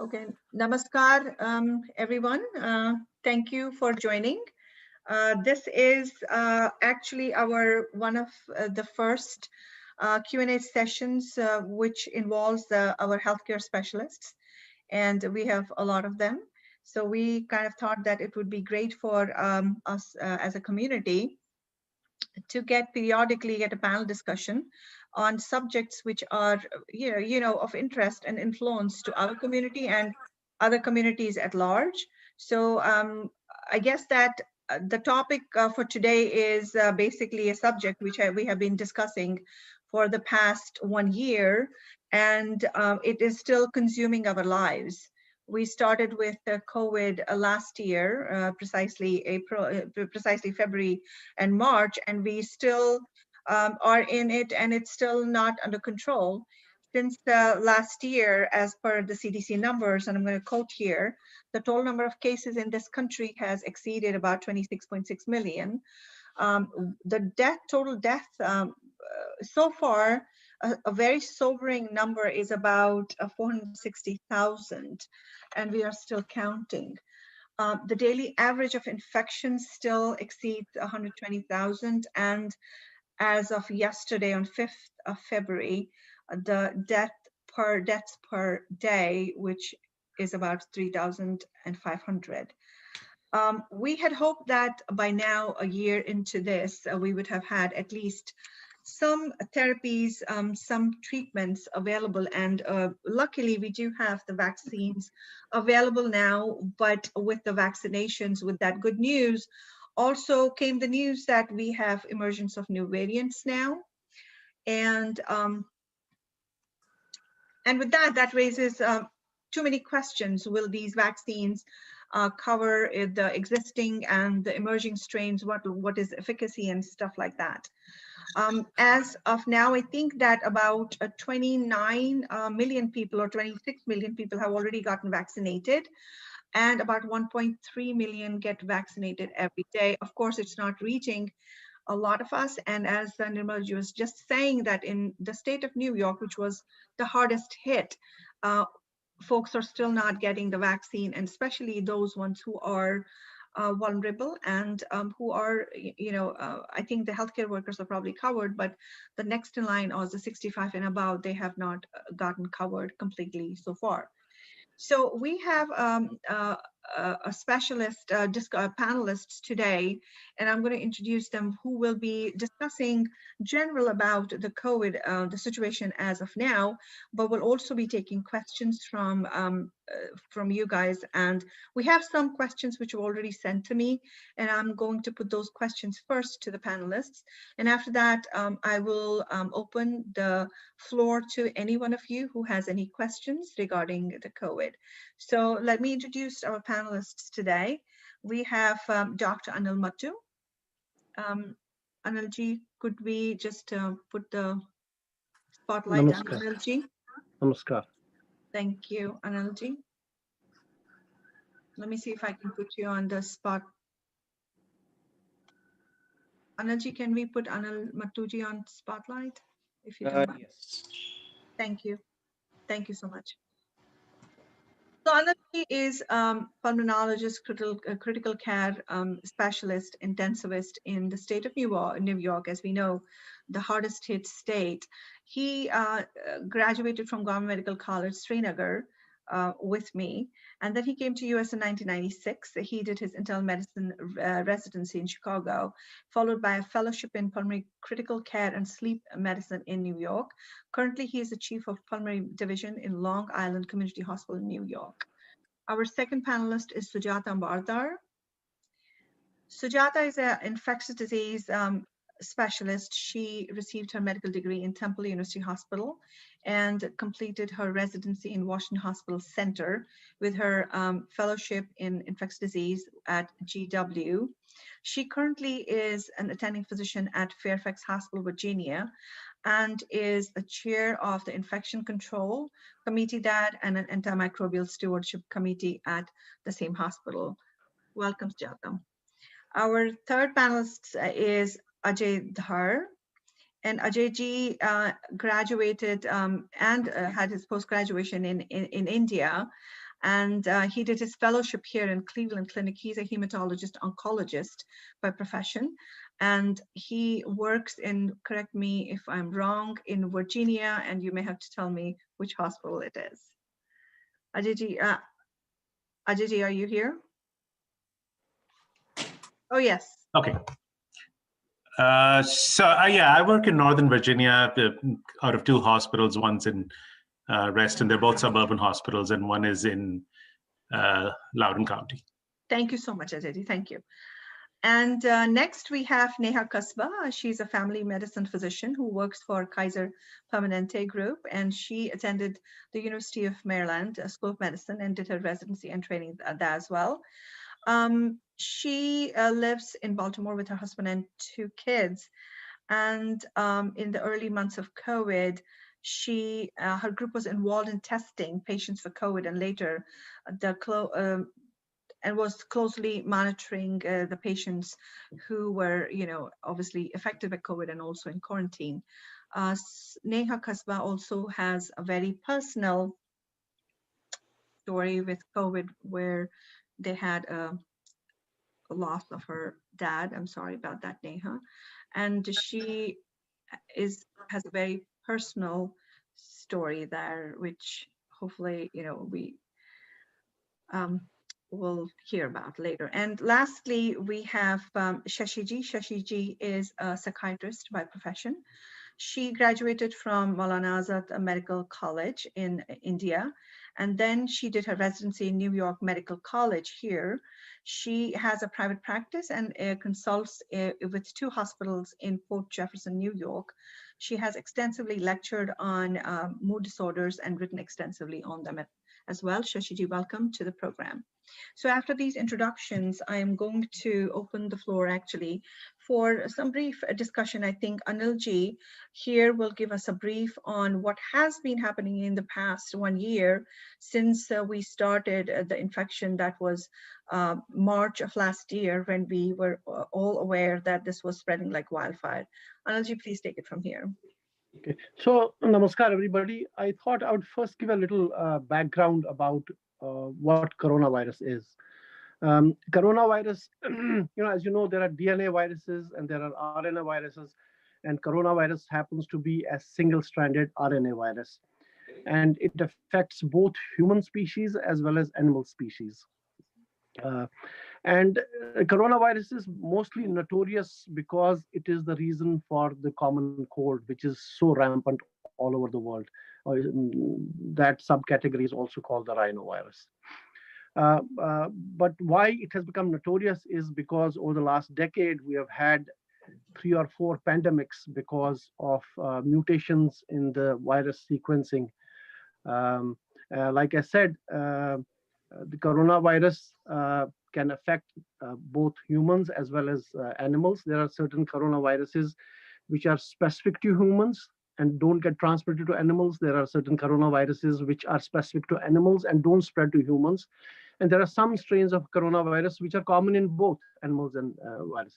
Okay, namaskar, everyone. Thank you for joining. This is actually our one of the first Q&A sessions, which involves our healthcare specialists, and we have a lot of them. So we kind of thought that it would be great for us as a community to periodically get a panel discussion on subjects which are of interest and influence to our community and other communities at large. So I guess that the topic for today is basically a subject which we have been discussing for the past 1 year, and it is still consuming our lives. We started with COVID last year, precisely February and March, and we still are in it, and it's still not under control. Since last year, as per the CDC numbers, and I'm going to quote here, the total number of cases in this country has exceeded about 26.6 million. The total death so far, a very sobering number is about 460,000, and we are still counting. The daily average of infections still exceeds 120,000, and as of yesterday, on 5th of February, the deaths per day, which is about 3,500. We had hoped that by now, a year into this, we would have had at least some therapies, some treatments available, and luckily we do have the vaccines available now. But with the vaccinations, with that good news, also came the news that we have emergence of new variants now, and with that raises too many questions. Will these vaccines cover the existing and the emerging strains? What is efficacy and stuff like that? As of now, I think that about 29 million people or 26 million people have already gotten vaccinated, and about 1.3 million get vaccinated every day. Of course, it's not reaching a lot of us. And as Nirmal was just saying, that in the state of New York, which was the hardest hit, folks are still not getting the vaccine, and especially those ones who are vulnerable and who are, I think the healthcare workers are probably covered, but the next in line, or the 65 and above, they have not gotten covered completely so far. So we have a specialist panelists today, and I'm going to introduce them, who will be discussing general about the COVID, the situation as of now, but will also be taking questions from you guys. And we have some questions which were already sent to me, and I'm going to put those questions first to the panelists. And after that, I will open the floor to any one of you who has any questions regarding the COVID. So let me introduce our panelists today. We have Dr. Anil Mattu. Anilji, could we just put the spotlight on Anilji? Namaskar. Thank you, Anilji. Let me see if I can put you on the spot. Anilji, can we put Anil Mattuji on spotlight, if you don't mind? Yes. Thank you. Thank you so much. So Anilji is pulmonologist, critical care specialist, intensivist in the state of New York, as we know, the hardest hit state. He graduated from Government Medical College, Srinagar, with me, and then he came to US in 1996. He did his internal medicine residency in Chicago, followed by a fellowship in pulmonary critical care and sleep medicine in New York. Currently, he is the chief of pulmonary division in Long Island Community Hospital in New York. Our second panelist is Sujata Ambardar. Sujata is an infectious disease specialist. She received her medical degree in Temple University Hospital and completed her residency in Washington Hospital Center with her fellowship in infectious disease at GW. She currently is an attending physician at Fairfax Hospital, Virginia, and is the chair of the Infection Control Committee and an Antimicrobial Stewardship Committee at the same hospital. Welcome, Sujata. Our third panelist is Ajay Dhar, and Ajay ji graduated and had his post-graduation in India, And he did his fellowship here in Cleveland Clinic. He's a hematologist oncologist by profession, and he works in, correct me if I'm wrong, in Virginia, and you may have to tell me which hospital it is. Ajay, are you here? Oh, yes. Okay. Yeah, I work in Northern Virginia out of 2 hospitals. One's in Reston. They're both suburban hospitals, and one is in Loudoun County. Thank you so much, Ajay. Thank you. And next we have Neha Kasba. She's a family medicine physician who works for Kaiser Permanente Group, and she attended the University of Maryland School of Medicine and did her residency and training there as well. She lives in Baltimore with her husband and 2 kids. And in the early months of COVID, her group was involved in testing patients for COVID, and later and was closely monitoring the patients who were, obviously affected by COVID and also in quarantine. Neha Kasba also has a very personal story with COVID where they had a loss of her dad. I'm sorry about that, Neha. And she has a very personal story there, which hopefully, we will hear about later. And lastly, we have Shashiji. Shashiji is a psychiatrist by profession. She graduated from Maulana Azad Medical College in India, and then she did her residency in New York Medical College here. She has a private practice and consults with 2 hospitals in Port Jefferson, New York. She has extensively lectured on mood disorders and written extensively on them as well. Shashiji, welcome to the program. So after these introductions, I am going to open the floor actually for some brief discussion. I think Anilji here will give us a brief on what has been happening in the past 1 year since we started the infection. That was March of last year, when we were all aware that this was spreading like wildfire. Anilji, please take it from here. Okay, so namaskar everybody. I thought I would first give a little background about what coronavirus is. Coronavirus, as you know, there are DNA viruses and there are RNA viruses, and coronavirus happens to be a single-stranded RNA virus, and it affects both human species as well as animal species. And coronavirus is mostly notorious because it is the reason for the common cold, which is so rampant all over the world. That subcategory is also called the rhinovirus. But why it has become notorious is because over the last decade, we have had 3 or 4 pandemics because of mutations in the virus sequencing. Like I said, the coronavirus can affect both humans as well as animals. There are certain coronaviruses which are specific to humans and don't get transmitted to animals. There are certain coronaviruses which are specific to animals and don't spread to humans. And there are some strains of coronavirus which are common in both animals and virus.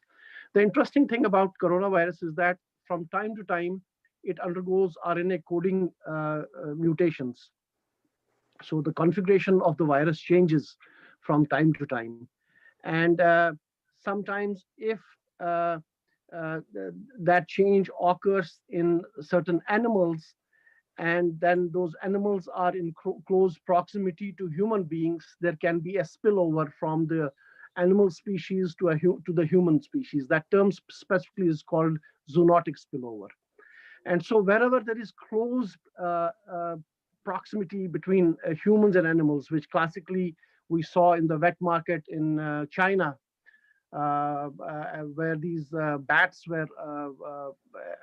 The interesting thing about coronavirus is that from time to time, it undergoes RNA coding mutations. So the configuration of the virus changes from time to time. And sometimes if that change occurs in certain animals, and then those animals are in close proximity to human beings, there can be a spillover from the animal species to the human species. That term specifically is called zoonotic spillover. And so wherever there is close proximity between humans and animals, which classically we saw in the wet market in China, where these bats were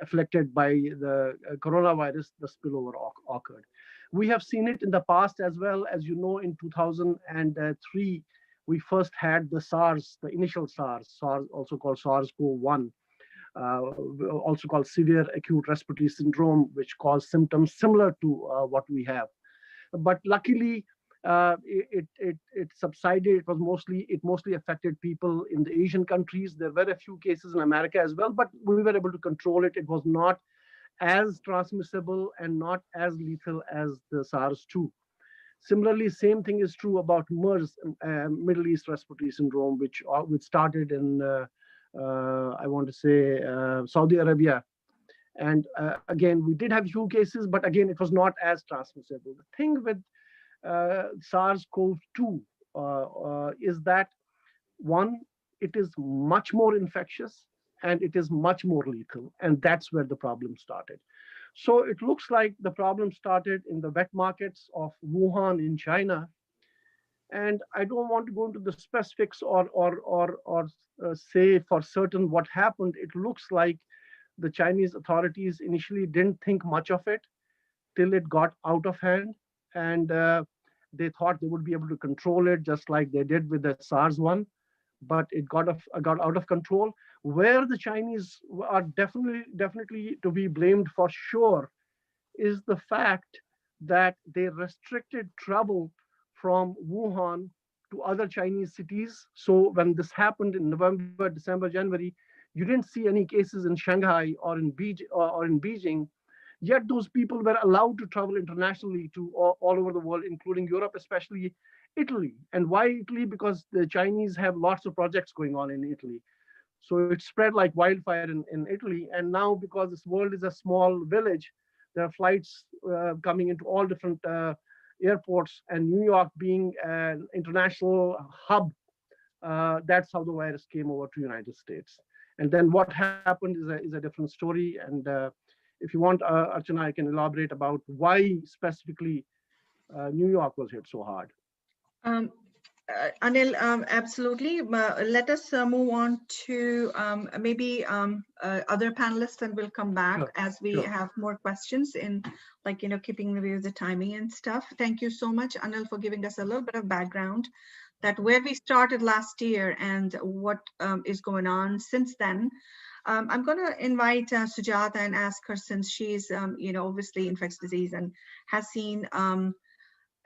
afflicted by the coronavirus, the spillover occurred. We have seen it in the past as well. As you know, in 2003, we first had the SARS, the initial SARS, also called SARS-CoV-1, also called severe acute respiratory syndrome, which caused symptoms similar to what we have. But luckily, it subsided. It mostly affected people in the Asian countries. There were a few cases in America as well, but we were able to control it. It was not as transmissible and not as lethal as the SARS-2. Similarly, same thing is true about MERS, Middle East Respiratory Syndrome, which started in, I want to say, Saudi Arabia. And again, we did have few cases, but again, it was not as transmissible. The thing with SARS-CoV-2 is that, one, it is much more infectious and it is much more lethal. And that's where the problem started. So it looks like the problem started in the wet markets of Wuhan in China. And I don't want to go into the specifics or say for certain what happened. It looks like the Chinese authorities initially didn't think much of it till it got out of hand. And they thought they would be able to control it just like they did with the SARS one. But it got out of control. Where the Chinese are definitely to be blamed for sure is the fact that they restricted travel from Wuhan to other Chinese cities. So when this happened in November, December, January, you didn't see any cases in Shanghai or in Beijing. Yet those people were allowed to travel internationally to all over the world, including Europe, especially Italy. And why Italy? Because the Chinese have lots of projects going on in Italy. So it spread like wildfire in Italy. And now, because this world is a small village, there are flights coming into all different airports, and New York being an international hub, that's how the virus came over to United States. And then what happened is a different story. And if you want, Archana, I can elaborate about why specifically New York was hit so hard. Anil, absolutely. Let us move on to maybe other panelists, and we'll come back as we have more questions in, like, keeping with the timing and stuff. Thank you so much, Anil, for giving us a little bit of background that where we started last year and what is going on since then. I'm going to invite Sujata and ask her, since she's, obviously infectious disease and has seen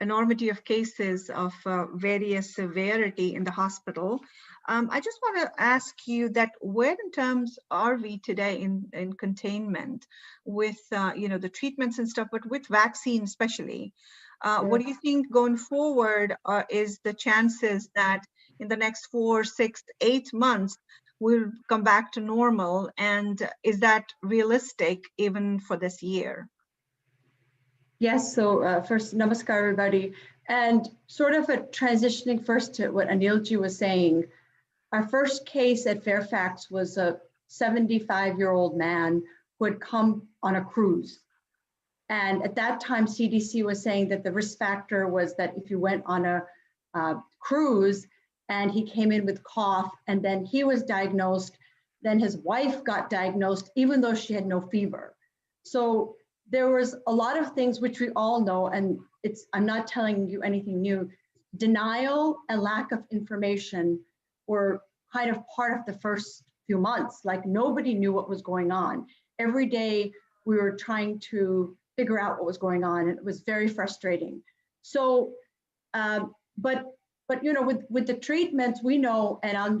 enormity of cases of various severity in the hospital. I just want to ask you that where in terms are we today in containment with, the treatments and stuff, but with vaccine especially? What do you think going forward is the chances that in the next 4, 6, 8 months, we'll come back to normal? And is that realistic even for this year? Yes, so first, namaskar, everybody. And sort of transitioning first to what Anilji was saying, our first case at Fairfax was a 75-year-old man who had come on a cruise. And at that time, CDC was saying that the risk factor was that if you went on a cruise and he came in with cough, and then he was diagnosed, then his wife got diagnosed, even though she had no fever. So there was a lot of things which we all know, and I'm not telling you anything new. Denial and lack of information were kind of part of the first few months. Like, nobody knew what was going on. Every day we were trying to figure out what was going on, and it was very frustrating. So, but with the treatments, we know, and I'm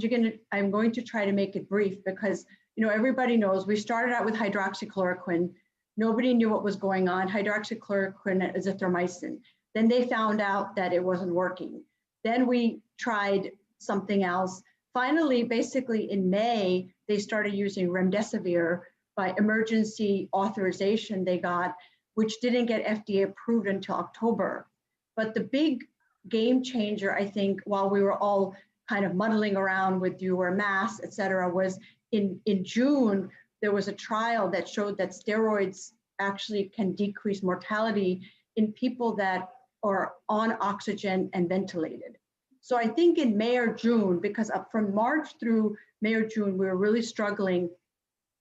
going to try to make it brief because everybody knows we started out with hydroxychloroquine. Nobody knew what was going on. Hydroxychloroquine, azithromycin. Then they found out that it wasn't working. Then we tried something else. Finally, basically in May, they started using remdesivir by emergency authorization they got, which didn't get FDA approved until October. But the big game changer, I think, while we were all kind of muddling around with do you wear masks, et cetera, was in June, there was a trial that showed that steroids actually can decrease mortality in people that are on oxygen and ventilated. So I think in May or June, because from March through May or June, we were really struggling.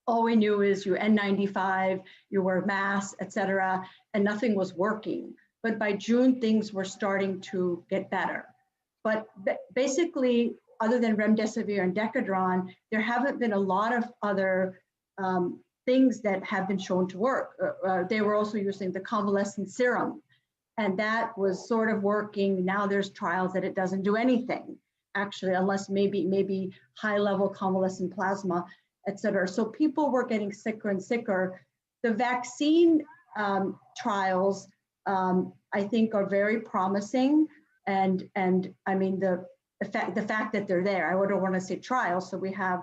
All we knew is you N95, you wear masks, et cetera, and nothing was working. But by June, things were starting to get better. But basically, other than remdesivir and Decadron, there haven't been a lot of other things that have been shown to work. They were also using the convalescent serum, and that was sort of working. Now there's trials that it doesn't do anything, actually, unless maybe high-level convalescent plasma, et cetera. So people were getting sicker and sicker. The vaccine trials I think are very promising. And I mean, the fact that they're there, I wouldn't want to say trials. So we have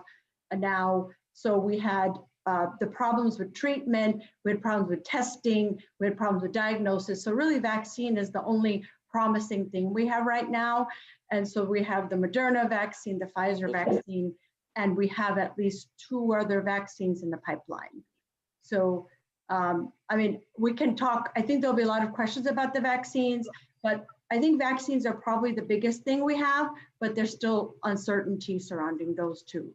now, so we had the problems with treatment, we had problems with testing, we had problems with diagnosis. So really vaccine is the only promising thing we have right now. And so we have the Moderna vaccine, the Pfizer vaccine, and we have at least 2 other vaccines in the pipeline. So, I mean, we can talk, I think there'll be a lot of questions about the vaccines, but I think vaccines are probably the biggest thing we have, but there's still uncertainty surrounding those two.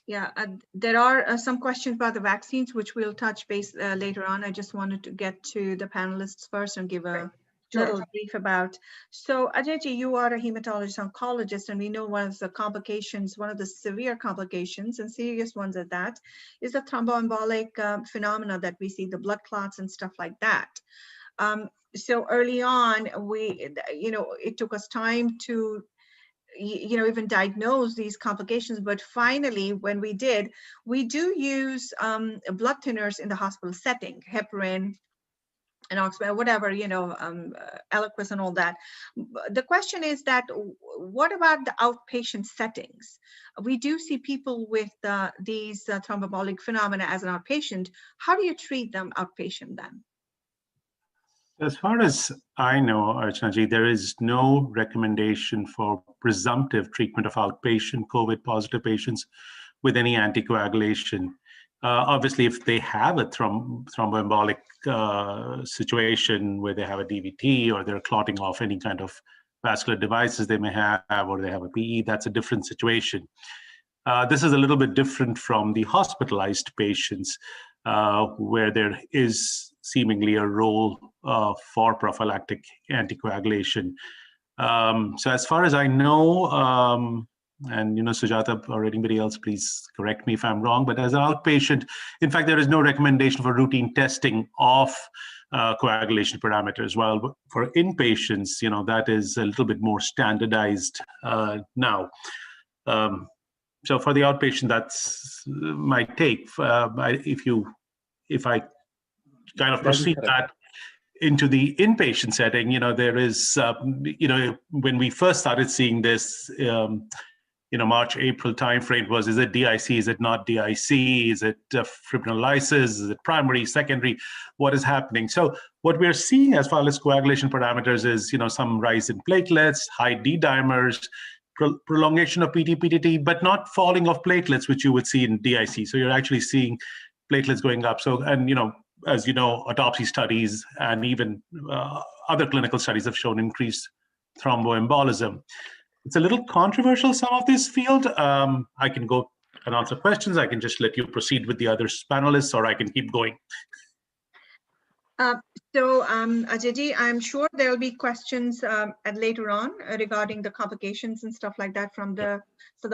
Yeah, there are some questions about the vaccines, which we'll touch base later on. I just wanted to get to the panelists first and give a little brief about. So Ajayji, you are a hematologist oncologist, and we know one of the complications, one of the severe complications and serious ones at that, is the thromboembolic phenomena that we see, the blood clots and stuff like that. So early on, it took us time to even diagnose these complications, but finally, when we did, we do use blood thinners in the hospital setting, heparin and oxybate, whatever, Eliquis and all that. The question is that, what about the outpatient settings? We do see people with these thromboembolic phenomena as an outpatient. How do you treat them outpatient then? As far as I know, Archanaji, there is no recommendation for presumptive treatment of outpatient COVID positive patients with any anticoagulation. Obviously, if they have a thromboembolic situation where they have a DVT or they're clotting off any kind of vascular devices they may have, or they have a PE, that's a different situation. This is a little bit different from the hospitalized patients, where there is seemingly a role for prophylactic anticoagulation. So as far as I know, and Sujata or anybody else, please correct me if I'm wrong, but as an outpatient, in fact, there is no recommendation for routine testing of coagulation parameters. While for inpatients, that is a little bit more standardized now. So for the outpatient, that's my take. If I kind of proceed that into the inpatient setting, there is, when we first started seeing this, March, April timeframe is it DIC, is it not DIC, is it fibrinolysis, is it primary, secondary, what is happening? So what we're seeing as far as coagulation parameters is, some rise in platelets, high D-dimers, prolongation of PT-PTT, but not falling of platelets, which you would see in DIC. So you're actually seeing platelets going up. So, and as you know, autopsy studies and even other clinical studies have shown increased thromboembolism. It's a little controversial, some of this field. I can go and answer questions. I can just let you proceed with the other panelists, or I can keep going. So Ajayji, I'm sure there will be questions later on regarding the complications and stuff like that from the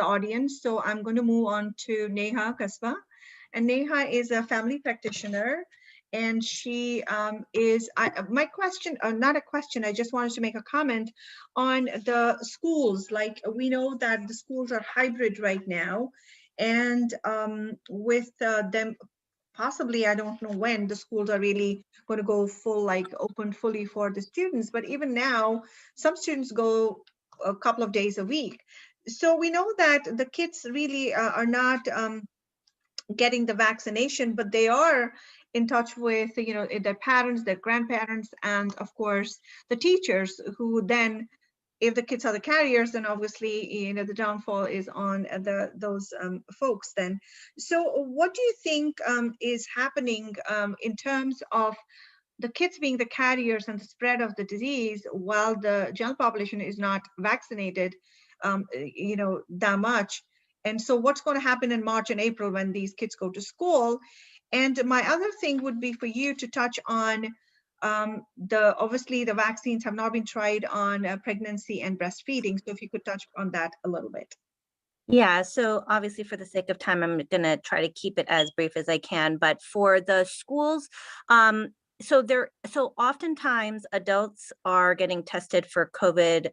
audience. So I'm going to move on to Neha Kasba. And Neha is a family practitioner. And she my question, not a question, I just wanted to make a comment on the schools. Like, we know that the schools are hybrid right now. And with them, possibly, I don't know when the schools are really going to go open fully for the students. But even now, some students go a couple of days a week. So we know that the kids really are not getting the vaccination, but they are in touch with, their parents, their grandparents, and of course, the teachers, who then, if the kids are the carriers, then obviously, the downfall is on those folks then. So what do you think is happening in terms of the kids being the carriers and the spread of the disease, while the general population is not vaccinated, that much? And so what's going to happen in March and April when these kids go to school? And my other thing would be for you to touch on obviously the vaccines have not been tried on pregnancy and breastfeeding. So if you could touch on that a little bit. Yeah, so obviously for the sake of time, I'm going to try to keep it as brief as I can. But for the schools, so oftentimes adults are getting tested for COVID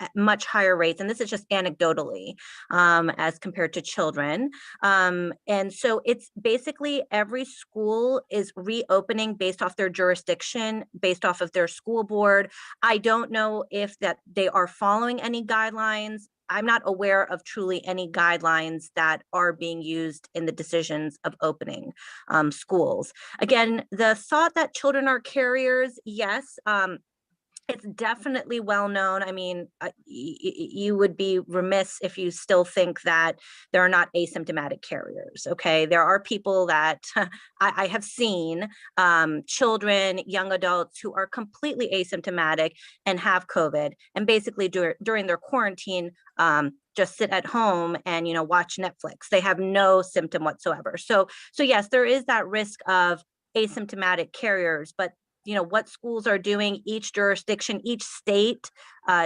at much higher rates, and this is just anecdotally, as compared to children. And so it's basically every school is reopening based off their jurisdiction, based off of their school board. I don't know if that they are following any guidelines. I'm not aware of truly any guidelines that are being used in the decisions of opening schools. Again, the thought that children are carriers, yes, it's definitely well known. I mean, you would be remiss if you still think that there are not asymptomatic carriers. Okay, there are people that I have seen, children, young adults who are completely asymptomatic and have COVID, and basically during their quarantine, just sit at home and watch Netflix. They have no symptom whatsoever. So yes, there is that risk of asymptomatic carriers, but what schools are doing, each jurisdiction, each state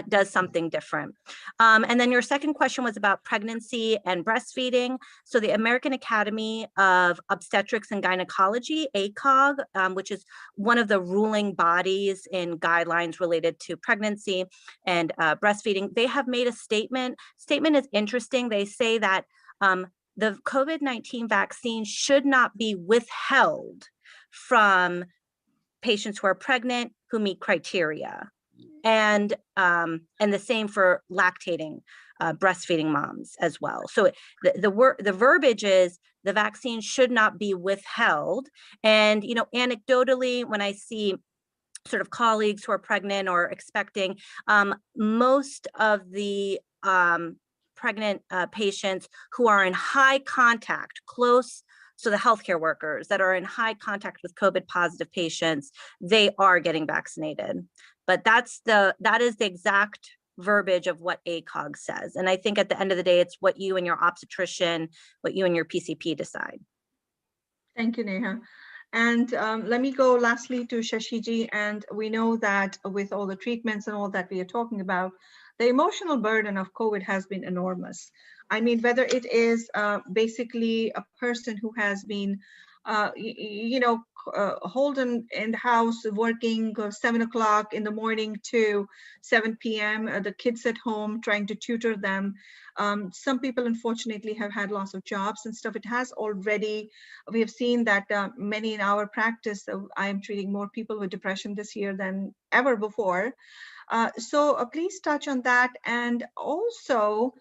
does something different. And then your second question was about pregnancy and breastfeeding. So the American Academy of Obstetrics and Gynecology, ACOG, which is one of the ruling bodies in guidelines related to pregnancy and breastfeeding, they have made a statement. Statement is interesting. They say that the COVID-19 vaccine should not be withheld from patients who are pregnant who meet criteria, and the same for lactating, breastfeeding moms as well. So the verbiage is the vaccine should not be withheld. And anecdotally, when I see sort of colleagues who are pregnant or expecting, most of the pregnant patients who are in high contact, close. So the healthcare workers that are in high contact with COVID positive patients, they are getting vaccinated. But that is the exact verbiage of what ACOG says. And I think at the end of the day, it's what you and your obstetrician, what you and your PCP decide. Thank you, Neha. And let me go lastly to Shashiji. And we know that with all the treatments and all that we are talking about, the emotional burden of COVID has been enormous. I mean, whether it is basically a person who has been, holden in the house working 7 o'clock in the morning to 7 p.m., the kids at home trying to tutor them. Some people, unfortunately, have had loss of jobs and stuff. It has already, we have seen that many in our practice, I am treating more people with depression this year than ever before. So please touch on that. And also,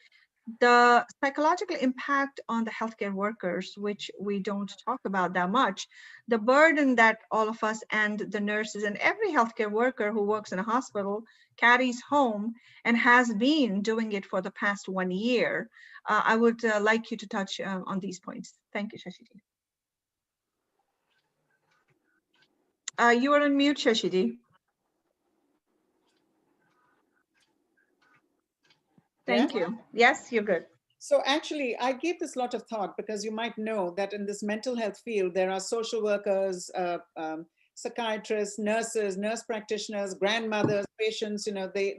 the psychological impact on the healthcare workers, which we don't talk about that much, the burden that all of us and the nurses and every healthcare worker who works in a hospital carries home and has been doing it for the past 1 year. I would like you to touch on these points. Thank you, Shashiji. You are on mute, Shashiji. Thank you. Yes, you're good. So actually, I gave this a lot of thought because you might know that in this mental health field, there are social workers, psychiatrists, nurses, nurse practitioners, grandmothers, patients,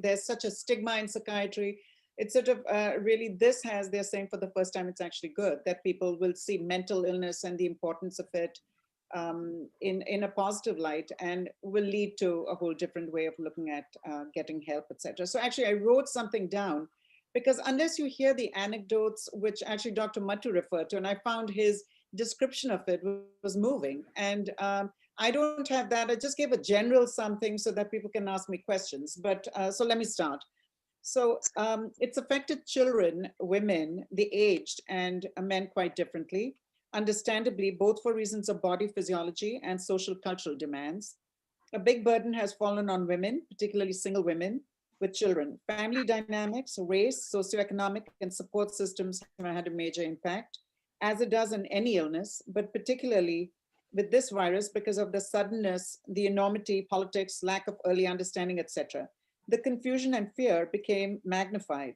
there's such a stigma in psychiatry. It's sort of really, they're saying for the first time, it's actually good that people will see mental illness and the importance of it in a positive light, and will lead to a whole different way of looking at getting help, etc. So actually, I wrote something down, because unless you hear the anecdotes, which actually Dr. Mattu referred to, and I found his description of it was moving. And I don't have that. I just gave a general something so that people can ask me questions. But so let me start. So it's affected children, women, the aged, and men quite differently, understandably, both for reasons of body physiology and social cultural demands. A big burden has fallen on women, particularly single women with children. Family dynamics, race, socioeconomic, and support systems have had a major impact, as it does in any illness, but particularly with this virus because of the suddenness, the enormity, politics, lack of early understanding, etc. The confusion and fear became magnified.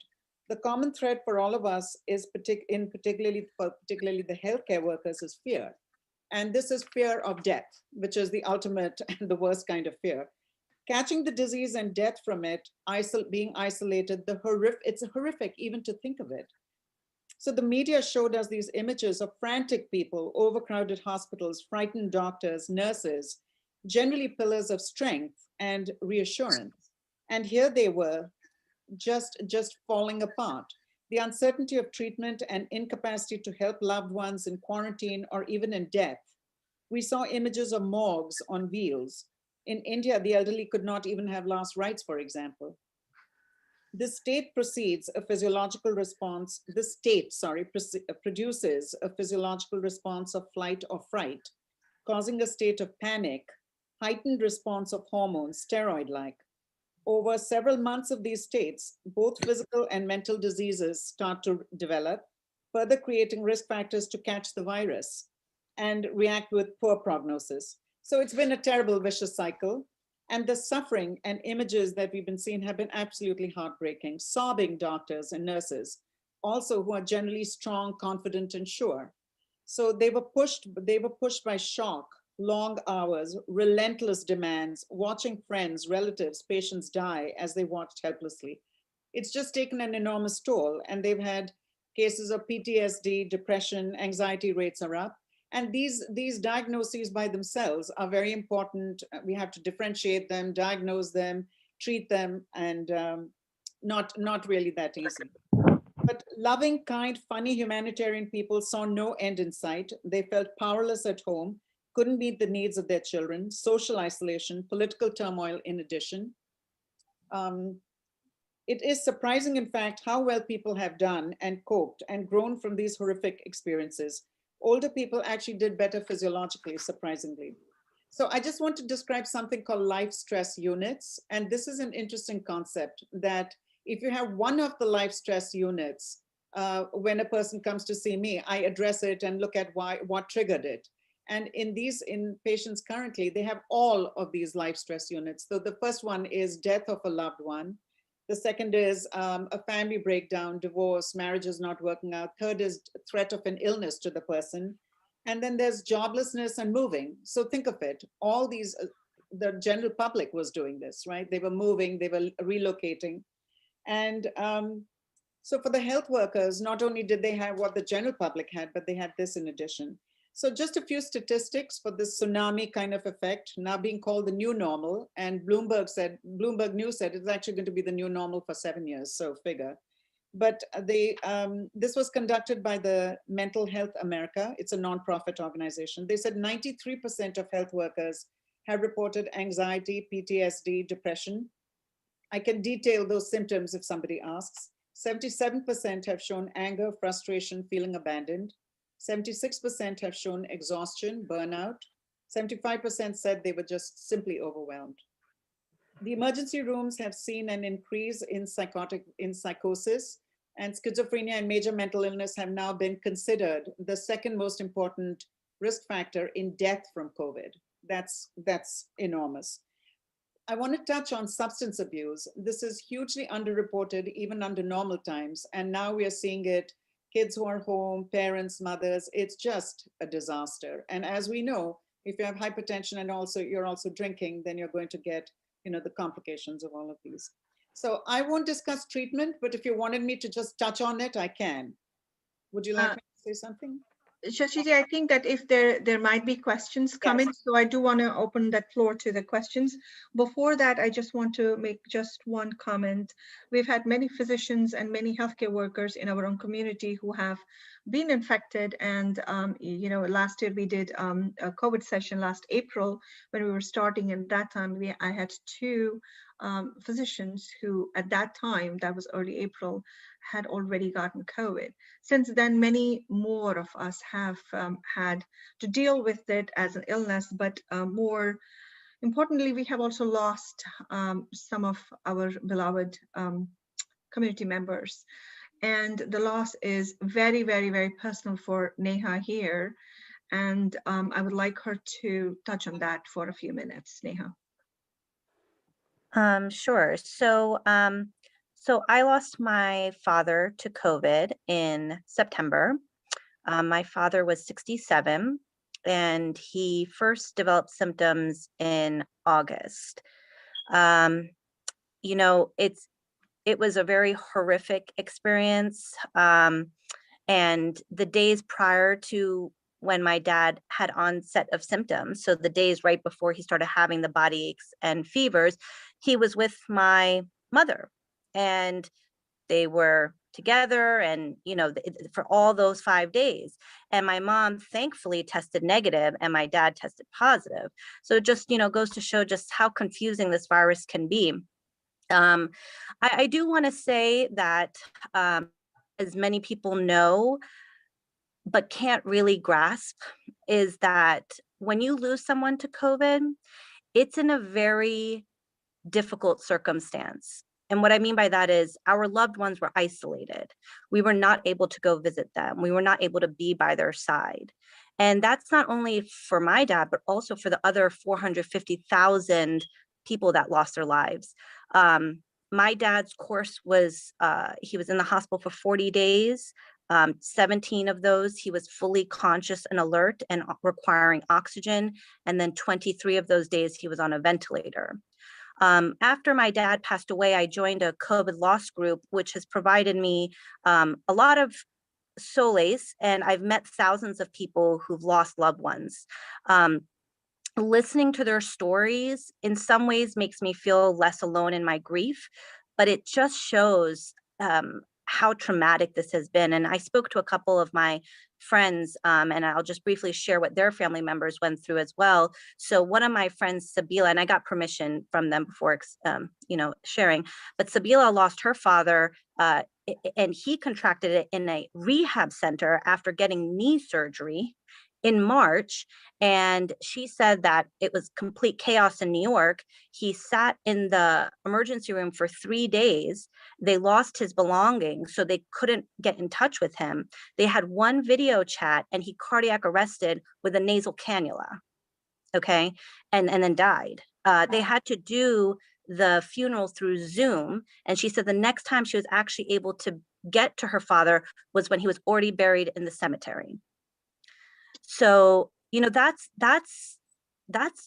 The common thread for all of us is particularly the healthcare workers is fear. And this is fear of death, which is the ultimate and the worst kind of fear. Catching the disease and death from it, being isolated, it's horrific even to think of it. So the media showed us these images of frantic people, overcrowded hospitals, frightened doctors, nurses, generally pillars of strength and reassurance. And here they were, just falling apart. The uncertainty of treatment and incapacity to help loved ones in quarantine or even in death. We saw images of morgues on wheels. In India, the elderly could not even have last rites, for example. This state produces a physiological response of flight or fright, causing a state of panic, heightened response of hormones, steroid-like. Over several months of these states, both physical and mental diseases start to develop, further creating risk factors to catch the virus and react with poor prognosis. So it's been a terrible vicious cycle. And the suffering and images that we've been seeing have been absolutely heartbreaking. Sobbing doctors and nurses, also who are generally strong, confident, and sure. So they were pushed by shock, long hours, relentless demands, watching friends, relatives, patients die as they watched helplessly. It's just taken an enormous toll, and they've had cases of PTSD, depression, anxiety rates are up. And these diagnoses by themselves are very important. We have to differentiate them, diagnose them, treat them, and not really that easy. But loving, kind, funny humanitarian people saw no end in sight. They felt powerless at home, couldn't meet the needs of their children, social isolation, political turmoil in addition. It is surprising, in fact, how well people have done and coped and grown from these horrific experiences. Older people actually did better physiologically, surprisingly. So I just want to describe something called life stress units. And this is an interesting concept that if you have one of the life stress units, when a person comes to see me, I address it and look at what triggered it. And in patients currently, they have all of these life stress units. So the first one is death of a loved one. The second is a family breakdown, divorce, marriage is not working out. Third is threat of an illness to the person. And then there's joblessness and moving. So think of it, all these, the general public was doing this, right? They were moving, they were relocating. And so for the health workers, not only did they have what the general public had, but they had this in addition. So just a few statistics for this tsunami kind of effect, now being called the new normal. And Bloomberg News said it's actually going to be the new normal for 7 years, so figure. But this was conducted by the Mental Health America. It's a nonprofit organization. They said 93% of health workers have reported anxiety, PTSD, depression. I can detail those symptoms if somebody asks. 77% have shown anger, frustration, feeling abandoned. 76% have shown exhaustion, burnout. 75% said they were just simply overwhelmed. The emergency rooms have seen an increase in psychosis, and schizophrenia and major mental illness have now been considered the second most important risk factor in death from COVID. That's enormous. I want to touch on substance abuse. This is hugely underreported even under normal times, and now we are seeing it. Kids who are home, parents, mothers, it's just a disaster. And as we know, if you have hypertension and you're also drinking, then you're going to get, the complications of all of these. So I won't discuss treatment, but if you wanted me to just touch on it, I can. Would you like me to say something? Shashiji, I think that if there might be questions coming, yes. So I do want to open that floor to the questions. Before that, I just want to make just one comment. We've had many physicians and many healthcare workers in our own community who have been infected. And, last year we did a COVID session last April when we were starting. And that time I had two physicians who at that time, that was early April, had already gotten COVID. Since then, many more of us have had to deal with it as an illness, but more importantly, we have also lost some of our beloved community members. And the loss is very, very, very personal for Neha here. And I would like her to touch on that for a few minutes, Neha. Sure. So I lost my father to COVID in September. My father was 67 and he first developed symptoms in August. It was a very horrific experience. And the days prior to when my dad had onset of symptoms, so the days right before he started having the body aches and fevers, he was with my mother. and they were together and, for all those 5 days. And my mom thankfully tested negative and my dad tested positive. So it just, goes to show just how confusing this virus can be. I do want to say that as many people know, but can't really grasp, is that when you lose someone to COVID, it's in a very difficult circumstance. And what I mean by that is our loved ones were isolated. We were not able to go visit them. We were not able to be by their side. And that's not only for my dad, but also for the other 450,000 people that lost their lives. My dad's course was, he was in the hospital for 40 days. 17 of those, he was fully conscious and alert and requiring oxygen. And then 23 of those days, he was on a ventilator. After my dad passed away, I joined a COVID loss group, which has provided me a lot of solace, and I've met thousands of people who've lost loved ones. Listening to their stories in some ways makes me feel less alone in my grief, but it just shows how traumatic this has been. And I spoke to a couple of my friends, and I'll just briefly share what their family members went through as well. So one of my friends, Sabila, and I got permission from them before, sharing, but Sabila lost her father, and he contracted it in a rehab center after getting knee surgery in March. And she said that it was complete chaos in New York. He sat in the emergency room for 3 days. They lost his belongings, so they couldn't get in touch with him. They had one video chat and he cardiac arrested with a nasal cannula. Okay. And then died. They had to do the funeral through Zoom. And she said the next time she was actually able to get to her father was when he was already buried in the cemetery. So, that's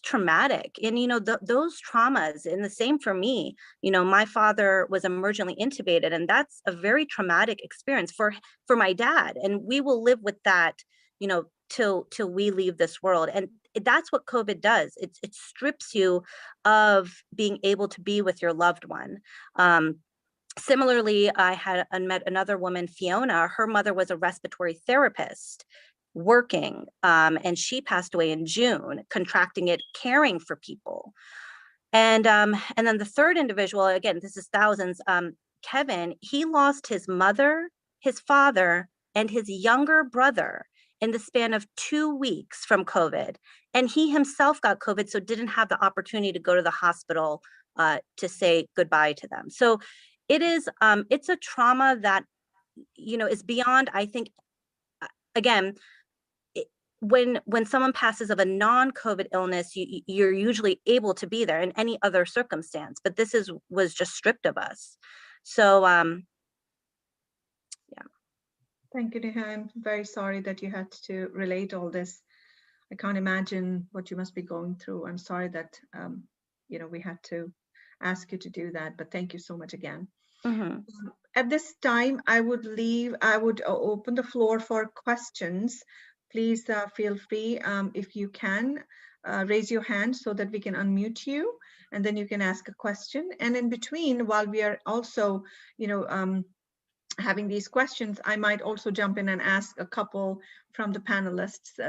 traumatic. And, those traumas, and the same for me, my father was emergently intubated, and that's a very traumatic experience for my dad. And we will live with that, till we leave this world. And that's what COVID does. It strips you of being able to be with your loved one. Similarly, I had met another woman, Fiona. Her mother was a respiratory therapist working, and she passed away in June, contracting it, caring for people. And then the third individual, again, this is thousands, Kevin, he lost his mother, his father, and his younger brother in the span of 2 weeks from COVID. And he himself got COVID, so didn't have the opportunity to go to the hospital to say goodbye to them. So it is, it's a trauma that, is beyond, I think, again, when someone passes of a non-COVID illness, you're usually able to be there in any other circumstance, but this was just stripped of us. So, yeah. Thank you, Neha. I'm very sorry that you had to relate all this. I can't imagine what you must be going through. I'm sorry that, we had to ask you to do that, but thank you so much again. Mm-hmm. At this time, I would open the floor for questions. Please feel free, if you can, raise your hand so that we can unmute you, and then you can ask a question. And in between, while we are also, having these questions, I might also jump in and ask a couple from the panelists.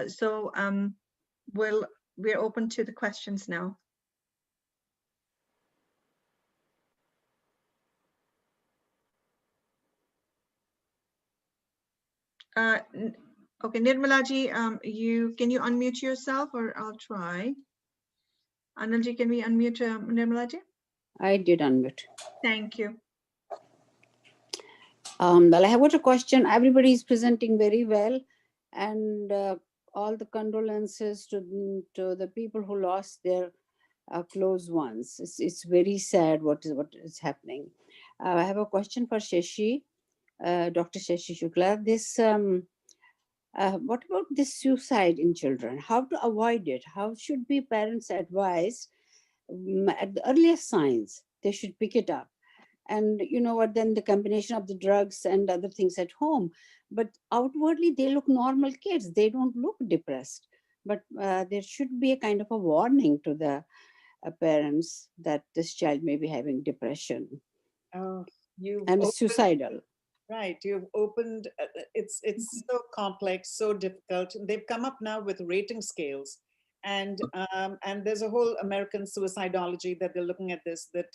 We're open to the questions now. Okay, Nirmalaji, can you unmute yourself, or I'll try. Anilji, can we unmute Nirmalaji? I did unmute. Thank you. Well, I have got a question. Everybody is presenting very well, and all the condolences to the people who lost their close ones. It's very sad what is happening. I have a question for Shashi, Dr. Shashi Shukla. What about this suicide in children? How to avoid it? How should be parents advised at the earliest signs? They should pick it up. And you know what, then the combination of the drugs and other things at home. But outwardly, they look normal kids. They don't look depressed. But there should be a kind of a warning to the parents that this child may be having depression. Oh, You've and opened, suicidal. right, you've opened, it's so complex, so difficult. They've come up now with rating scales. And there's a whole American suicidology that they're looking at this, that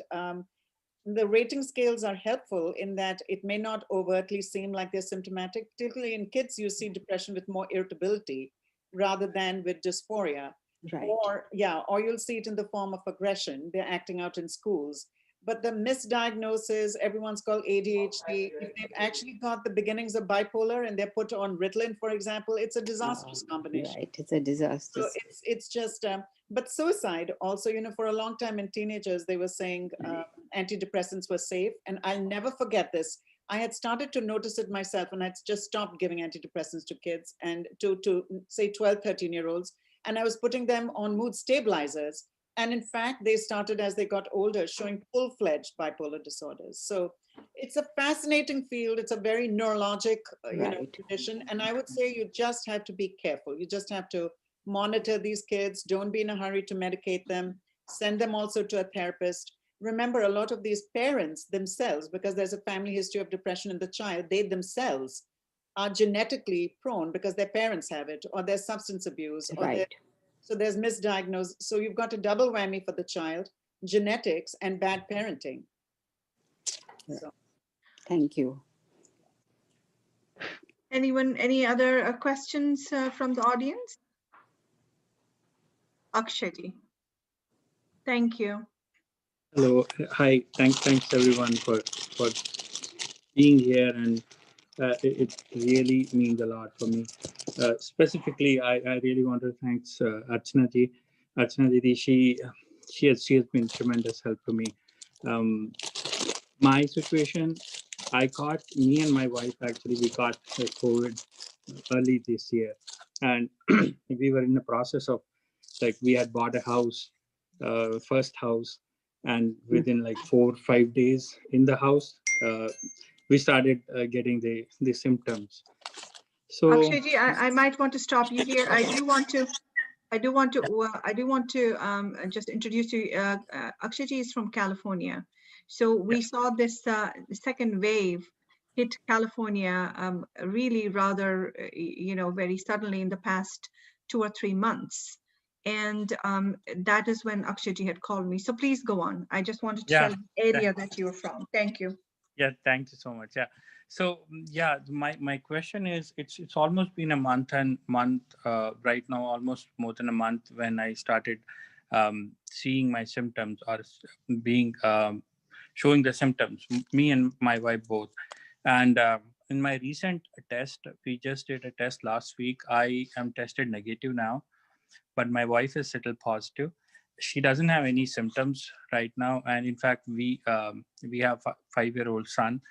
the rating scales are helpful in that it may not overtly seem like they're symptomatic. Particularly in kids, you see depression with more irritability rather than with dysphoria. Right. Or you'll see it in the form of aggression. They're acting out in schools. But the misdiagnosis, everyone's called ADHD. If they've actually got the beginnings of bipolar and they're put on Ritalin, for example, it's a disastrous combination. Right, it's a disaster. So it's just, but suicide also, for a long time in teenagers, they were saying antidepressants were safe. And I'll never forget this. I had started to notice it myself, and I'd just stopped giving antidepressants to kids and to say 12, 13-year-olds. And I was putting them on mood stabilizers. And in fact, they started as they got older showing full-fledged bipolar disorders. So it's a fascinating field. It's a very neurologic condition. And I would say you just have to be careful. You just have to monitor these kids. Don't be in a hurry to medicate them. Send them also to a therapist. Remember, a lot of these parents themselves, because there's a family history of depression in the child, they themselves are genetically prone because their parents have it, or there's substance abuse, or Right. so there's misdiagnosed. So you've got a double whammy for the child, genetics and bad parenting. So. Thank you. Anyone, any other questions from the audience? Akshayji. Thank you. Hello, hi, thanks everyone for being here, and it really means a lot for me. Specifically, I really want to thank Archana ji. Archana ji, she has been tremendous help to me. My situation, me and my wife actually, we got COVID early this year, and we were in the process of, like, we had bought a house, first house, and within like 4 or 5 days in the house, we started getting the symptoms. So Akshayji, I might want to stop you here. I do want to just introduce you. Akshayji is from California. So we saw this second wave hit California really rather, very suddenly in the past 2 or 3 months. And that is when Akshayji had called me. So please go on. I just wanted to tell the area that you're from. Thank you. Yeah, thank you so much. Yeah. So yeah, my question is, it's almost been a month right now, almost more than a month, when I started seeing my symptoms, or being showing the symptoms, me and my wife both. And in my recent test, we just did a test last week. I am tested negative now, but my wife is still positive. She doesn't have any symptoms right now, and in fact, we have a 5-year-old son.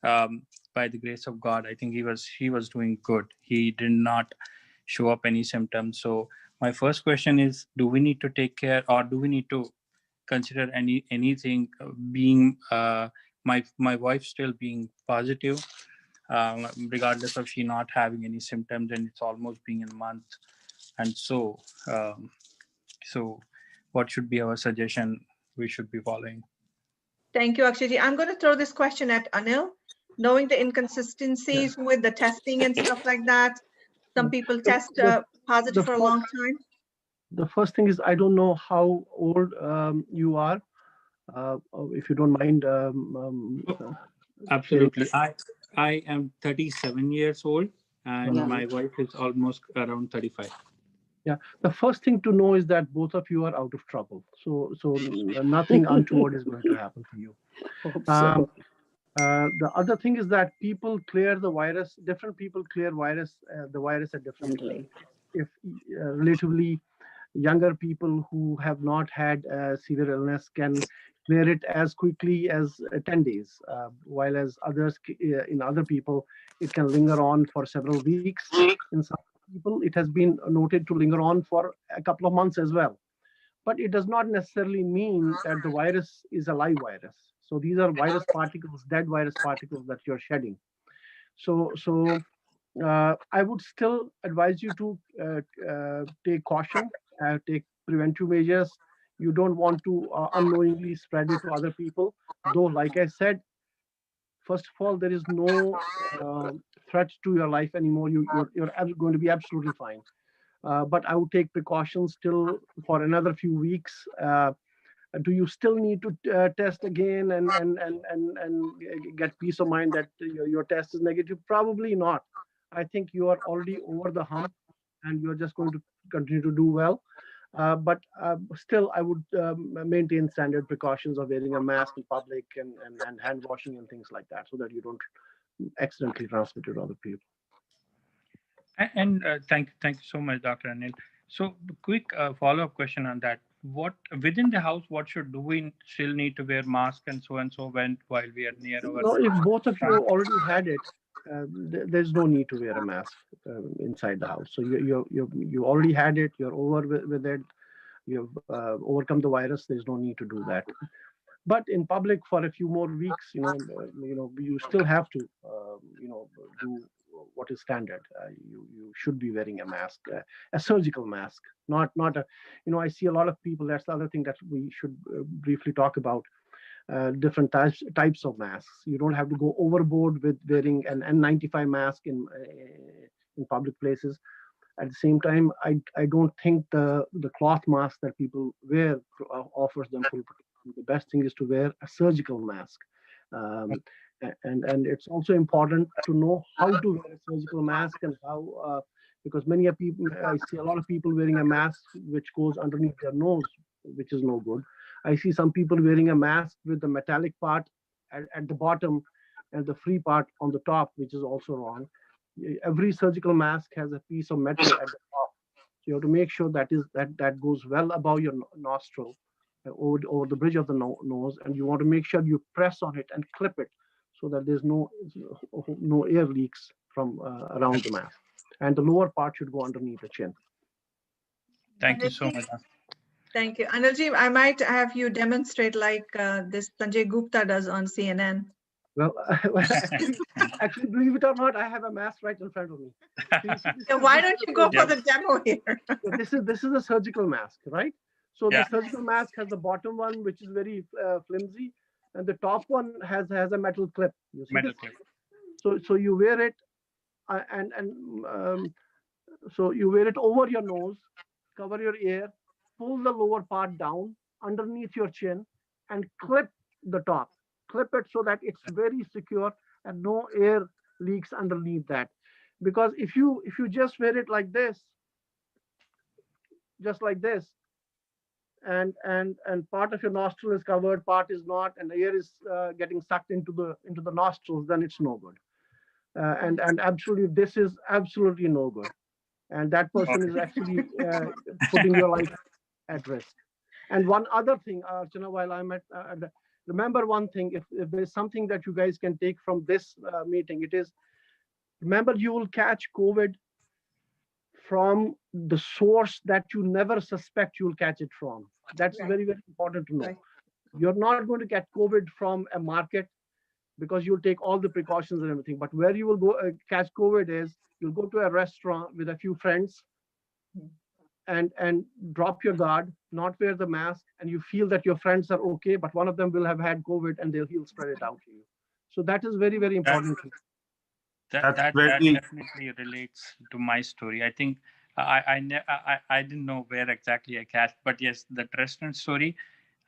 By the grace of God, I think he was doing good. He did not show up any symptoms. So my first question is, do we need to take care, or do we need to consider anything, being my wife still being positive, regardless of she not having any symptoms, and it's almost being a month. And so what should be our suggestion we should be following? Thank you, Akshayji. I'm going to throw this question at Anil. Knowing the inconsistencies with the testing and stuff like that, some people test positive for a long time. The first thing is, I don't know how old you are, if you don't mind. Absolutely. I am 37 years old, and my wife is almost around 35. Yeah, the first thing to know is that both of you are out of trouble. So nothing untoward is going to happen to you. The other thing is that people clear the virus. Different people clear the virus at different rates. If relatively younger people who have not had severe illness can clear it as quickly as 10 days, while as others, in other people, it can linger on for several weeks. In some people, it has been noted to linger on for a couple of months as well. But it does not necessarily mean that the virus is a live virus. So these are virus particles, dead virus particles that you're shedding. So I would still advise you to take caution, take preventive measures. You don't want to unknowingly spread it to other people. Though, like I said, first of all, there is no threat to your life anymore. You're going to be absolutely fine. But I would take precautions still for another few weeks. Do you still need to test again and get peace of mind that your test is negative? Probably not. I think you are already over the hump and you're just going to continue to do well. But still, I would maintain standard precautions of wearing a mask in public and hand washing and things like that, so that you don't accidentally transmit it to other people. And thank you so much, Dr. Anil. So quick follow-up question on that. What within the house, what should do we still need to wear mask and so when while we are near our? No, if both of you already had it, there's no need to wear a mask inside the house. So you already had it. You're over with it. You've overcome the virus. There's no need to do that. But in public for a few more weeks, you still have to, do what is standard. You should be wearing a mask, a surgical mask, not a. I see a lot of people. That's the other thing that we should briefly talk about. Different types of masks. You don't have to go overboard with wearing an N95 mask in public places. At the same time, I don't think the cloth mask that people wear offers them full protection. The best thing is to wear a surgical mask. And it's also important to know how to wear a surgical mask and how, because many people, I see a lot of people wearing a mask which goes underneath their nose, which is no good. I see some people wearing a mask with the metallic part at the bottom and the free part on the top, which is also wrong. Every surgical mask has a piece of metal at the top. So you have to make sure that goes well above your nostril, over the bridge of the nose, and you want to make sure you press on it and clip it so that there's no air leaks from around the mask. And the lower part should go underneath the chin. Thank you so much. Thank you. Anilji, I might have you demonstrate like this Sanjay Gupta does on CNN. Well, actually, believe it or not, I have a mask right in front of me. So why don't you go for the demo here? So this is a surgical mask, right? So the surgical mask has the bottom one, which is very flimsy, and the top one has a metal clip. You see metal clip. So you wear it, so you wear it over your nose, cover your ear, pull the lower part down underneath your chin, and clip the top. Clip it so that it's very secure and no air leaks underneath that. Because if you just wear it like this, just like this, and part of your nostril is covered, part is not, and the air is getting sucked into the nostrils, then it's no good. And absolutely, this is absolutely no good. And that person is actually putting your life at risk. And one other thing, Archana, while I'm at remember one thing, if there's something that you guys can take from this meeting, it is, remember, you will catch COVID from the source that you never suspect you will catch it from. That's very, very important to know. Right. You're not going to get COVID from a market because you'll take all the precautions and everything. But where you will go catch COVID is, you'll go to a restaurant with a few friends and drop your guard, not wear the mask, and you feel that your friends are okay, but one of them will have had COVID and he'll spread it out to you. So that is very, very important. That definitely relates to my story. I think I didn't know where exactly I catch, but yes, the restaurant story.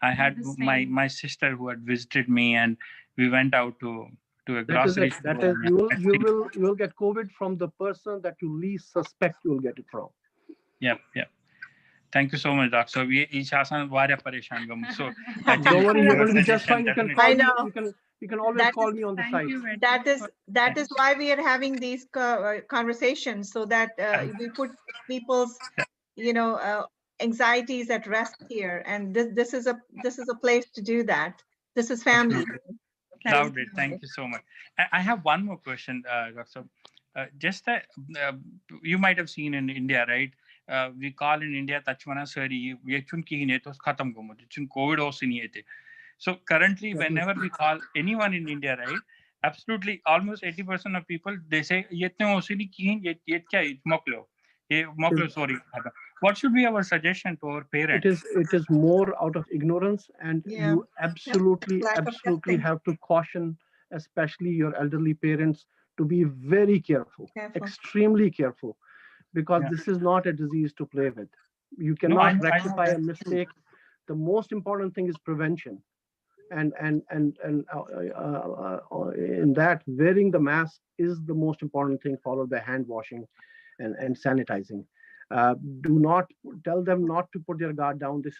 I had my sister who had visited me, and we went out to a grocery store. That is, you will get COVID from the person that you least suspect you will get it from. Yeah. Thank you so much, Doc. So we each have some pareshan gum. So don't worry, you're going to be just fine. You can call me. You can always call me on the site. That is why we are having these conversations, so that we put people's anxieties at rest here. And this is a place to do that. This is family. Loved it. Thank you so much. I have one more question, Dr. Just that you might have seen in India, right? We call in India Tachwana Sari, COVID. So currently, whenever we call anyone in India, right, absolutely almost 80% of people, they say, sorry. What should be our suggestion to our parents? It is more out of ignorance, and you absolutely have to caution especially your elderly parents, to be very careful, Careful. extremely careful, because Yeah. this is not a disease to play with. You No, I cannot know rectify a that. mistake. The most important thing is prevention. And in that, wearing the mask is the most important thing, followed by hand washing and sanitizing. Do not tell them not to put their guard down. This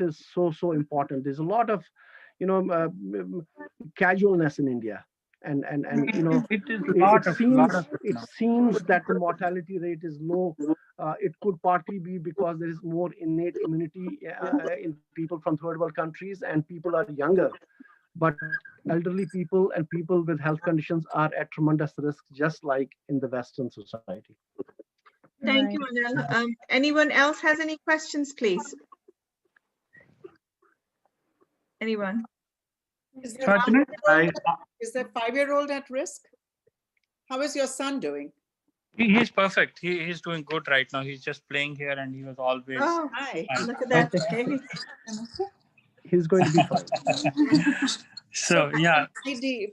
is so important. There's a lot of, you know, casualness in India, and you know, It is it lot of it seems that the mortality rate is low. It could partly be because there is more innate immunity in people from third world countries, and people are younger. But elderly people and people with health conditions are at tremendous risk, just like in the Western society. Thank you, Anil. Anyone else has any questions, please? Anyone? Is that Fortunate. is that 5-year-old at risk? How is your son doing? He's perfect. He's doing good right now. He's just playing here, and he was always. Oh, Hi. fine. look at that. He's going to be fine. So yeah,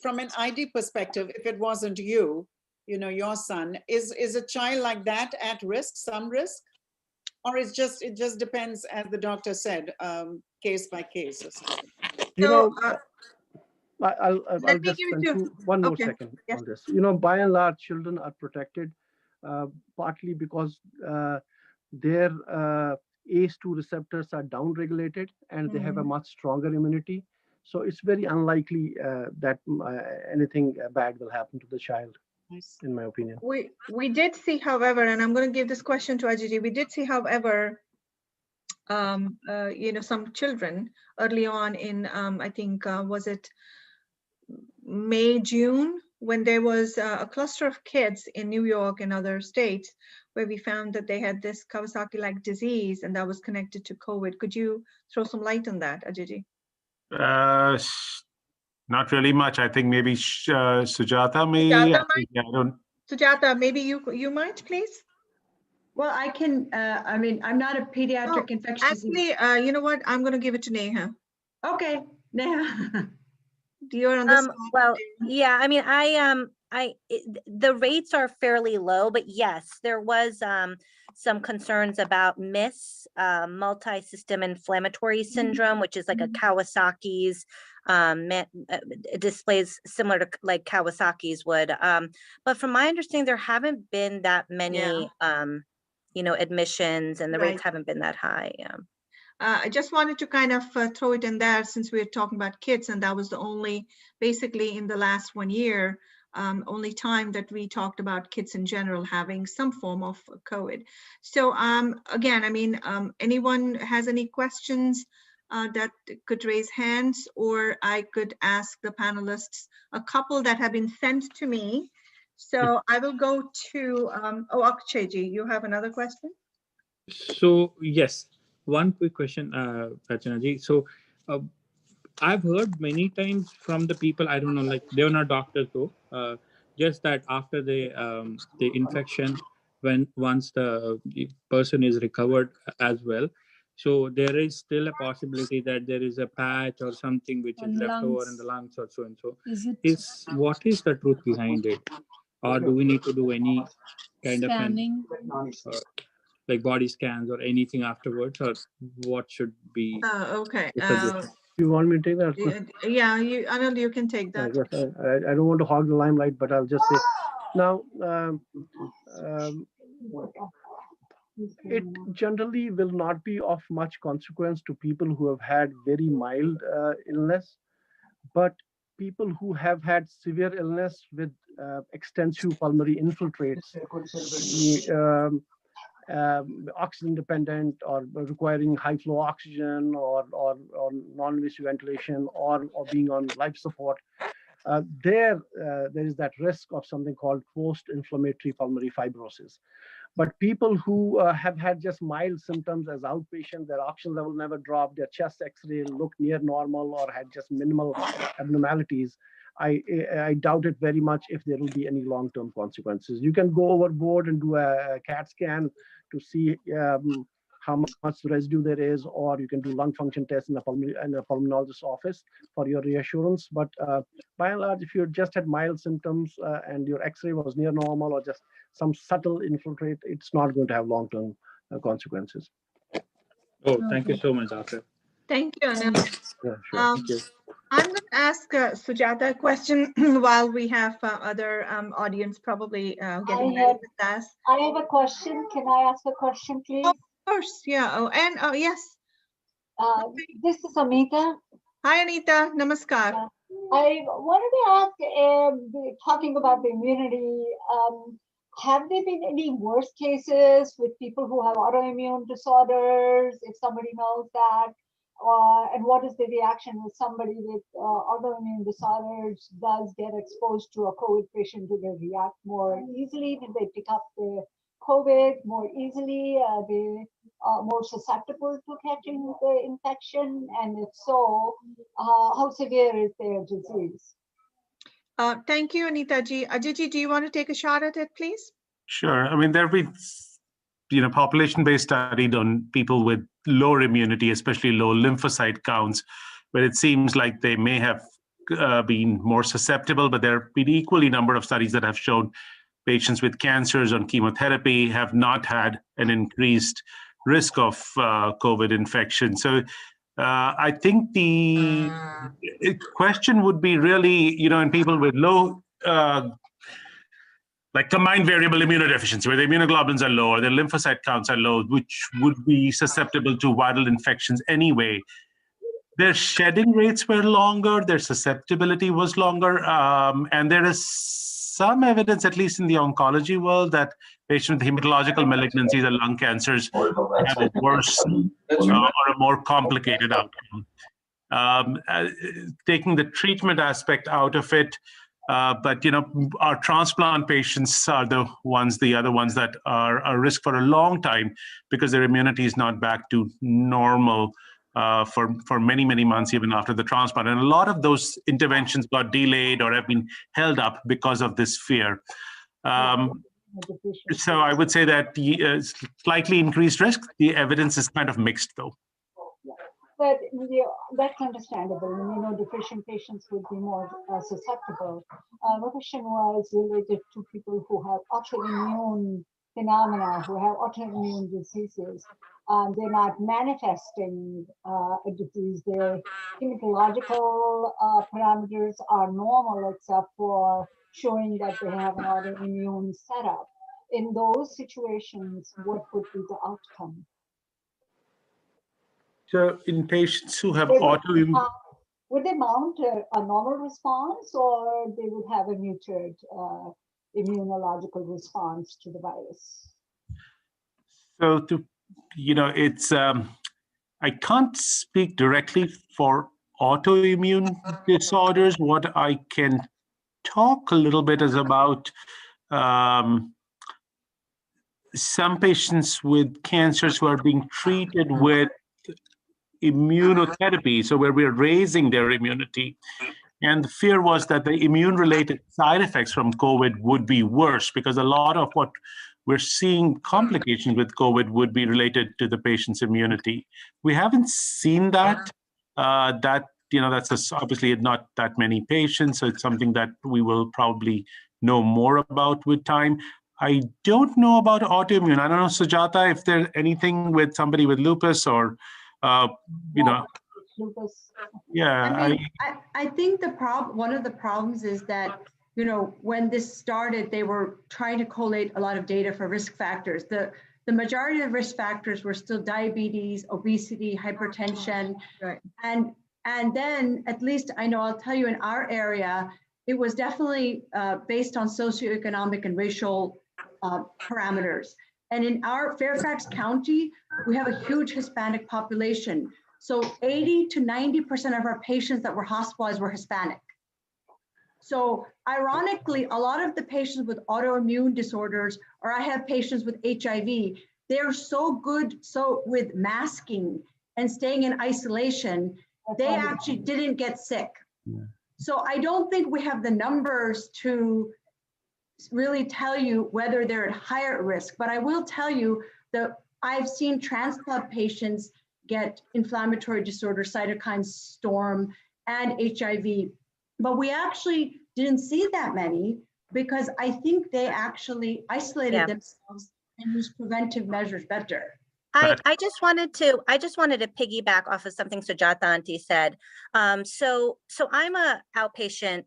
From an ID perspective, if it wasn't you, you know, your son, is a child like that at risk, some risk? Or it just depends, as the doctor said, case by case or something? You So, know, I'll let me just give it spend to- one more okay, second yes. on this. You know, by and large, children are protected partly because their ACE2 receptors are downregulated and they have a much stronger immunity. So it's very unlikely that anything bad will happen to the child, in my opinion. We did see, however, and I'm going to give this question to Ajit. We did see, however, you know, some children early on in, I think, was it May, June, when there was a cluster of kids in New York and other states where we found that they had this Kawasaki-like disease and that was connected to COVID. Could you throw some light on that, Ajit? Not really much. I think maybe Sujata may. Sujata Yeah, I don't. Sujata, maybe you might, please? Well, I can, I mean, I'm not a pediatric infectious disease. Actually, you know what? I'm going to give it to Neha. Okay, Neha. You're on the spot. Well, yeah, I mean, the rates are fairly low, but yes, there was some concerns about MIS, multi-system inflammatory syndrome, which is like a Kawasaki's, it displays similar to like Kawasaki's would. But from my understanding, there haven't been that many, you know, admissions, and the rates haven't been that high. I just wanted to kind of throw it in there since we're talking about kids, and that was the only, basically in the last 1 year, only time that we talked about kids in general having some form of COVID. So again, I mean, anyone has any questions that could raise hands, or I could ask the panelists a couple that have been sent to me. So I will go to, Akshayji, you have another question? So yes, one quick question, Rachanaji. So I've heard many times from the people, I don't know, like they're not doctors though, just that after the infection, once the person is recovered as well, so there is still a possibility that there is a patch or something which is left over in the lungs or so and so. What is the truth behind it? Or do we need to do any kind scanning? of like body scans or anything afterwards, or what should be? Okay. You want me to take that? Yeah, Anil, you can take that. Yes, I don't want to hog the limelight, but I'll just say now. It generally will not be of much consequence to people who have had very mild illness, but people who have had severe illness with extensive pulmonary infiltrates, oxygen dependent or requiring high flow oxygen or non-invasive ventilation or being on life support, there is that risk of something called post-inflammatory pulmonary fibrosis. But people who have had just mild symptoms as outpatient, their oxygen level never dropped, their chest X-ray looked near normal or had just minimal abnormalities, I doubt it very much if there will be any long-term consequences. You can go overboard and do a CAT scan to see how much residue there is, or you can do lung function tests in a pulmonologist's office for your reassurance. But by and large, if you just had mild symptoms and your X-ray was near normal or just some subtle infiltrate, it's not going to have long-term consequences. Oh, thank you so much, doctor. Thank you, Anil. Yeah, sure. Thank you. I'm going to ask Sujata a question while we have other audience probably getting ready with us. I have a question. Can I ask a question, please? Of course, yeah. Oh, and yes. This is Amita. Hi, Anita. Namaskar. I wanted to ask, talking about the immunity, have there been any worst cases with people who have autoimmune disorders, if somebody knows that? And what is the reaction with somebody with autoimmune disorders does get exposed to a COVID patient? Do they react more easily? Do they pick up the COVID more easily? Are they more susceptible to catching the infection? And if so, how severe is their disease? Thank you, Anita ji. Ajay ji, do you want to take a shot at it, please? Sure. I mean, there have been, population-based studies on people with lower immunity, especially low lymphocyte counts, where it seems like they may have been more susceptible, but there have been equally number of studies that have shown patients with cancers on chemotherapy have not had an increased risk of COVID infection. So I think the question would be really, in people with low, like combined variable immunodeficiency, where the immunoglobulins are low or their lymphocyte counts are low, which would be susceptible to viral infections anyway. Their shedding rates were longer, their susceptibility was longer, and there is some evidence, at least in the oncology world, that patients with hematological malignancies and lung cancers have a worse or a more complicated outcome. Taking the treatment aspect out of it, but our transplant patients are the other ones that are at risk for a long time because their immunity is not back to normal for many, many months, even after the transplant. And a lot of those interventions got delayed or have been held up because of this fear. So I would say that the slightly increased risk, the evidence is kind of mixed though. But that's understandable. Immunodeficient patients would be more susceptible. My question was related to people who have autoimmune phenomena, who have autoimmune diseases. They're not manifesting a disease. Their hematological parameters are normal, except for showing that they have an autoimmune setup. In those situations, what would be the outcome? So in patients who have autoimmune... Would they mount a normal response, or they would have a muted immunological response to the virus? So it's I can't speak directly for autoimmune disorders. What I can talk a little bit is about some patients with cancers who are being treated with immunotherapy, so where we're raising their immunity. And the fear was that the immune-related side effects from COVID would be worse because a lot of what we're seeing complications with COVID would be related to the patient's immunity. We haven't seen that. That's obviously not that many patients, so it's something that we will probably know more about with time. I don't know about autoimmune. I don't know, Sujata, if there's anything with somebody with lupus or Lupus. Yeah. I think one of the problems is that when this started, they were trying to collate a lot of data for risk factors. The majority of risk factors were still diabetes, obesity, hypertension. Right. And then, at least I know, I'll tell you, in our area, it was definitely based on socioeconomic and racial parameters. And in our Fairfax County, we have a huge Hispanic population. So 80 to 90% of our patients that were hospitalized were Hispanic. So ironically, a lot of the patients with autoimmune disorders, or I have patients with HIV, they're so good with masking and staying in isolation, they actually didn't get sick. Yeah. So I don't think we have the numbers to really tell you whether they're at higher risk, but I will tell you that I've seen transplant patients get inflammatory disorder, cytokine storm, and HIV, but we actually didn't see that many because I think they actually isolated Yeah. themselves and used preventive measures better. I just wanted to piggyback off of something Sujata Aunty said. So I'm a outpatient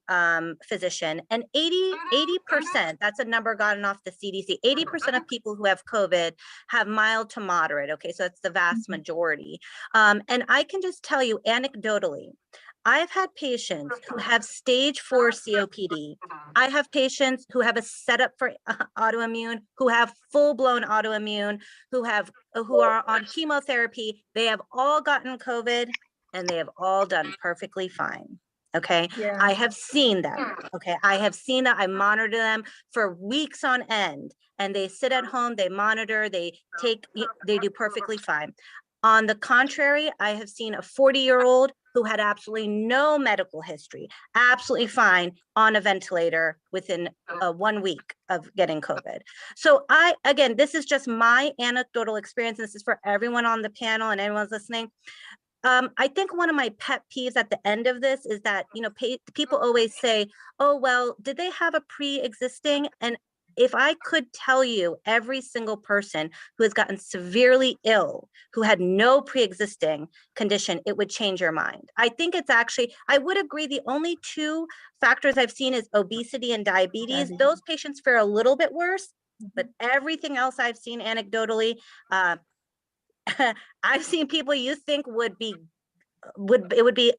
physician, and 80%, that's a number gotten off the CDC, 80% of people who have COVID have mild to moderate. Okay, so that's the vast majority. And I can just tell you anecdotally, I've had patients who have stage 4 COPD. I have patients who have a setup for autoimmune, who have full-blown autoimmune, who are on chemotherapy. They have all gotten COVID and they have all done perfectly fine. Okay. Yeah. I have seen them. Okay. I have seen that. I monitor them for weeks on end, and they sit at home, they monitor, they do perfectly fine. On the contrary, I have seen a 40-year-old who had absolutely no medical history, absolutely fine, on a ventilator within 1 week of getting COVID. So again, this is just my anecdotal experience. This is for everyone on the panel and everyone's listening. I think one of my pet peeves at the end of this is that, people always say, oh, well, did they have a pre-existing? And if I could tell you every single person who has gotten severely ill, who had no pre-existing condition, it would change your mind. I think it's actually, I would agree, the only two factors I've seen is obesity and diabetes. Those patients fare a little bit worse, but everything else I've seen anecdotally, I've seen people you think would be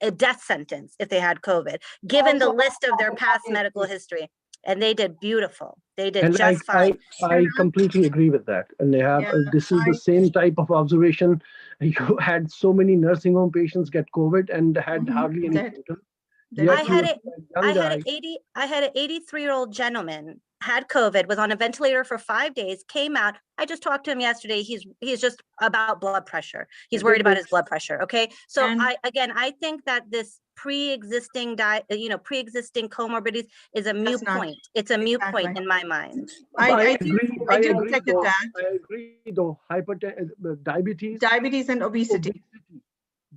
a death sentence if they had COVID, given the list of their past medical history. And they did beautiful. They did just fine. I completely agree with that. And they have, this is the same type of observation. You had so many nursing home patients get COVID and had hardly any symptoms. I had an 83-year-old gentleman had COVID, was on a ventilator for 5 days, came out. I just talked to him yesterday. He's just about blood pressure. He's worried about his blood pressure. Okay. So I think that this pre-existing comorbidities is a moot point. It's a moot point in my mind. I agree though. Diabetes and obesity.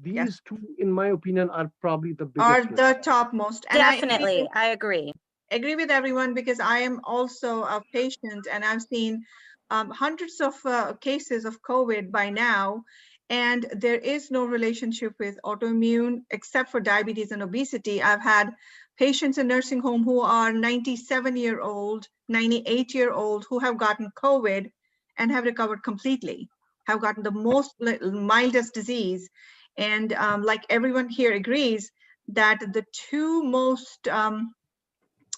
These two, in my opinion, are probably the biggest. Are the topmost. And definitely, I agree. Agree with everyone, because I am also a patient and I've seen hundreds of cases of COVID by now, and there is no relationship with autoimmune except for diabetes and obesity. I've had patients in nursing home who are 97-year-old, 98-year-old who have gotten COVID and have recovered completely, have gotten the most mildest disease. And like everyone here agrees that the two most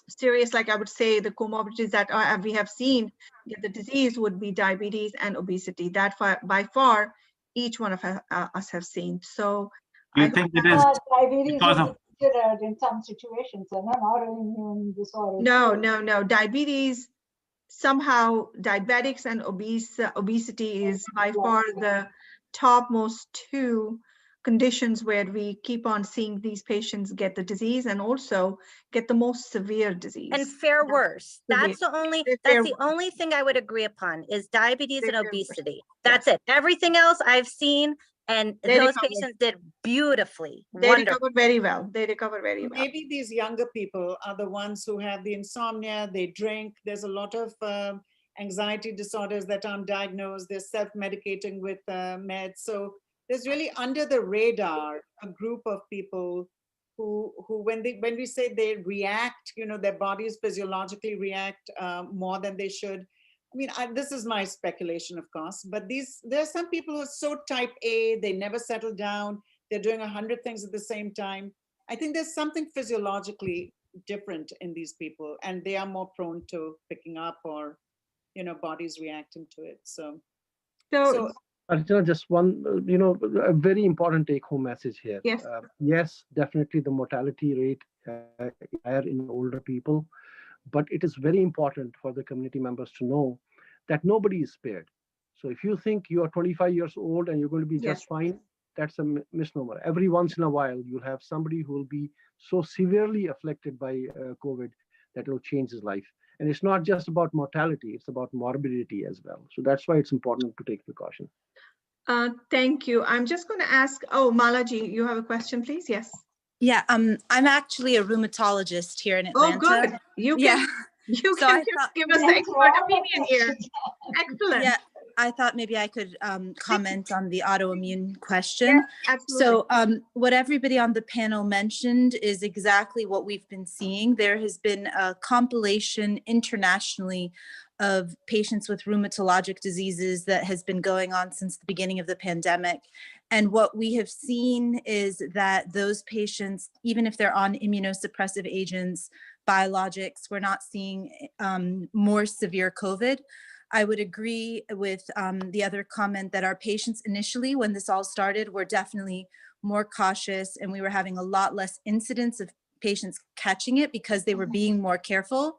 serious, like I would say, the comorbidities that we have seen get the disease would be diabetes and obesity. That by far, each one of us have seen. So you think it is diabetes because of considered in some situations and not autoimmune disorders? No. Diabetes, somehow diabetics and obesity is by far the topmost two conditions where we keep on seeing these patients get the disease and also get the most severe disease and fare worse. That's the only thing I would agree upon is diabetes and obesity. That's it. Everything else I've seen, and those patients did beautifully. They recovered very well. Maybe these younger people are the ones who have the insomnia, they drink. There's a lot of anxiety disorders that aren't diagnosed. They're self-medicating with meds. So there's really under the radar a group of people who when we say they react, their bodies physiologically react more than they should. I mean, this is my speculation, of course, but there are some people who are so type A, they never settle down. They're doing 100 things at the same time. I think there's something physiologically different in these people, and they are more prone to picking up or, bodies reacting to it. So Archana, just one, a very important take-home message here. Yes. Yes, definitely the mortality rate is higher in older people, but it is very important for the community members to know that nobody is spared. So if you think you are 25 years old and you're going to be just fine, that's a misnomer. Every once in a while, you'll have somebody who will be so severely afflicted by COVID that it will change his life. And it's not just about mortality, it's about morbidity as well. So that's why it's important to take precaution. Thank you. I'm just going to ask, Malaji, you have a question, please? Yes. Yeah, I'm actually a rheumatologist here in Atlanta. Oh, good. You can, you So can I thought, give us the expert opinion here. Excellent. yeah, I thought maybe I could comment on the autoimmune question. Yes, absolutely. So what everybody on the panel mentioned is exactly what we've been seeing. There has been a compilation internationally of patients with rheumatologic diseases that has been going on since the beginning of the pandemic. And what we have seen is that those patients, even if they're on immunosuppressive agents, biologics, we're not seeing more severe COVID. I would agree with the other comment that our patients initially, when this all started, were definitely more cautious, and we were having a lot less incidence of patients catching it because they were being more careful.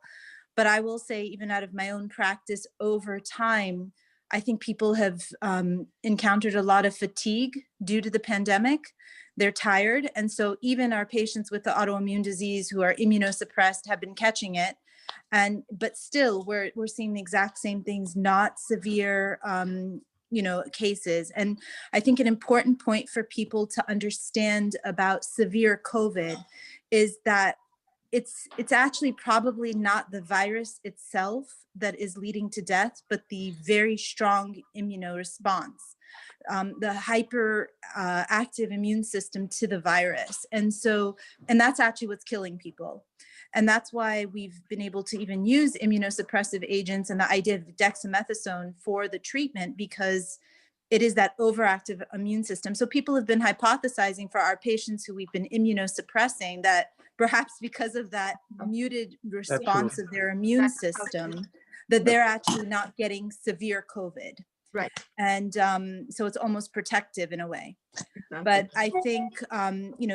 But I will say, even out of my own practice over time, I think people have encountered a lot of fatigue due to the pandemic. They're tired. And so even our patients with the autoimmune disease who are immunosuppressed have been catching it. But still, we're seeing the exact same things, not severe cases. And I think an important point for people to understand about severe COVID is that it's actually probably not the virus itself that is leading to death, but the very strong immunoresponse, the hyper active immune system to the virus. And that's actually what's killing people. And that's why we've been able to even use immunosuppressive agents and the idea of dexamethasone for the treatment, because it is that overactive immune system. So people have been hypothesizing for our patients who we've been immunosuppressing that perhaps because of that muted response of their immune system, that they're actually not getting severe COVID. Right. And so it's almost protective in a way. But I think,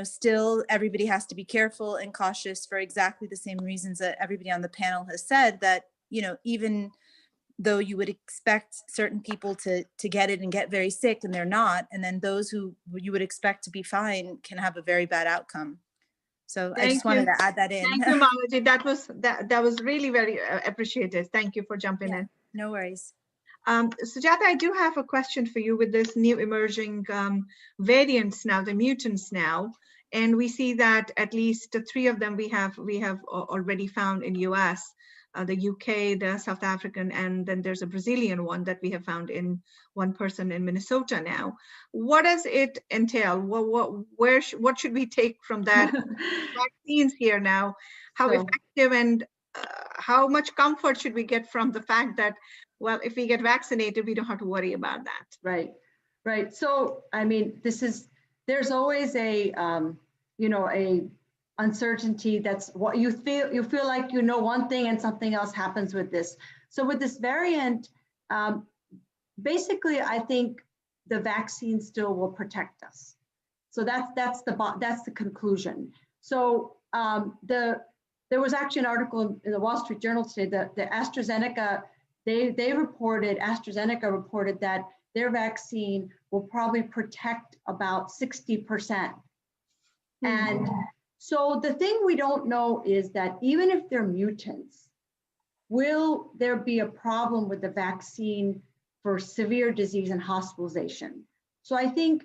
still everybody has to be careful and cautious for exactly the same reasons that everybody on the panel has said, that, even though you would expect certain people to get it and get very sick, and they're not, and then those who you would expect to be fine can have a very bad outcome. So I just wanted to add that in. Thank you, Malaji. That was really very appreciated. Thank you for jumping in. No worries. Sujata, I do have a question for you with this new emerging variants now, the mutants now, and we see that at least 3 of them we have already found in US, the UK, the South African, and then there's a Brazilian one that we have found in one person in Minnesota now. What does it entail? What should we take from that? Vaccines here now, how effective and how much comfort should we get from the fact that, well, if we get vaccinated, we don't have to worry about that. Right. So, I mean, there's always a uncertainty. That's what you feel like one thing and something else happens with this. So with this variant, basically, I think the vaccine still will protect us. So that's the conclusion. So there was actually an article in the Wall Street Journal today that the AstraZeneca, AstraZeneca reported that their vaccine will probably protect about 60%. And so the thing we don't know is that even if they're mutants, will there be a problem with the vaccine for severe disease and hospitalization? So I think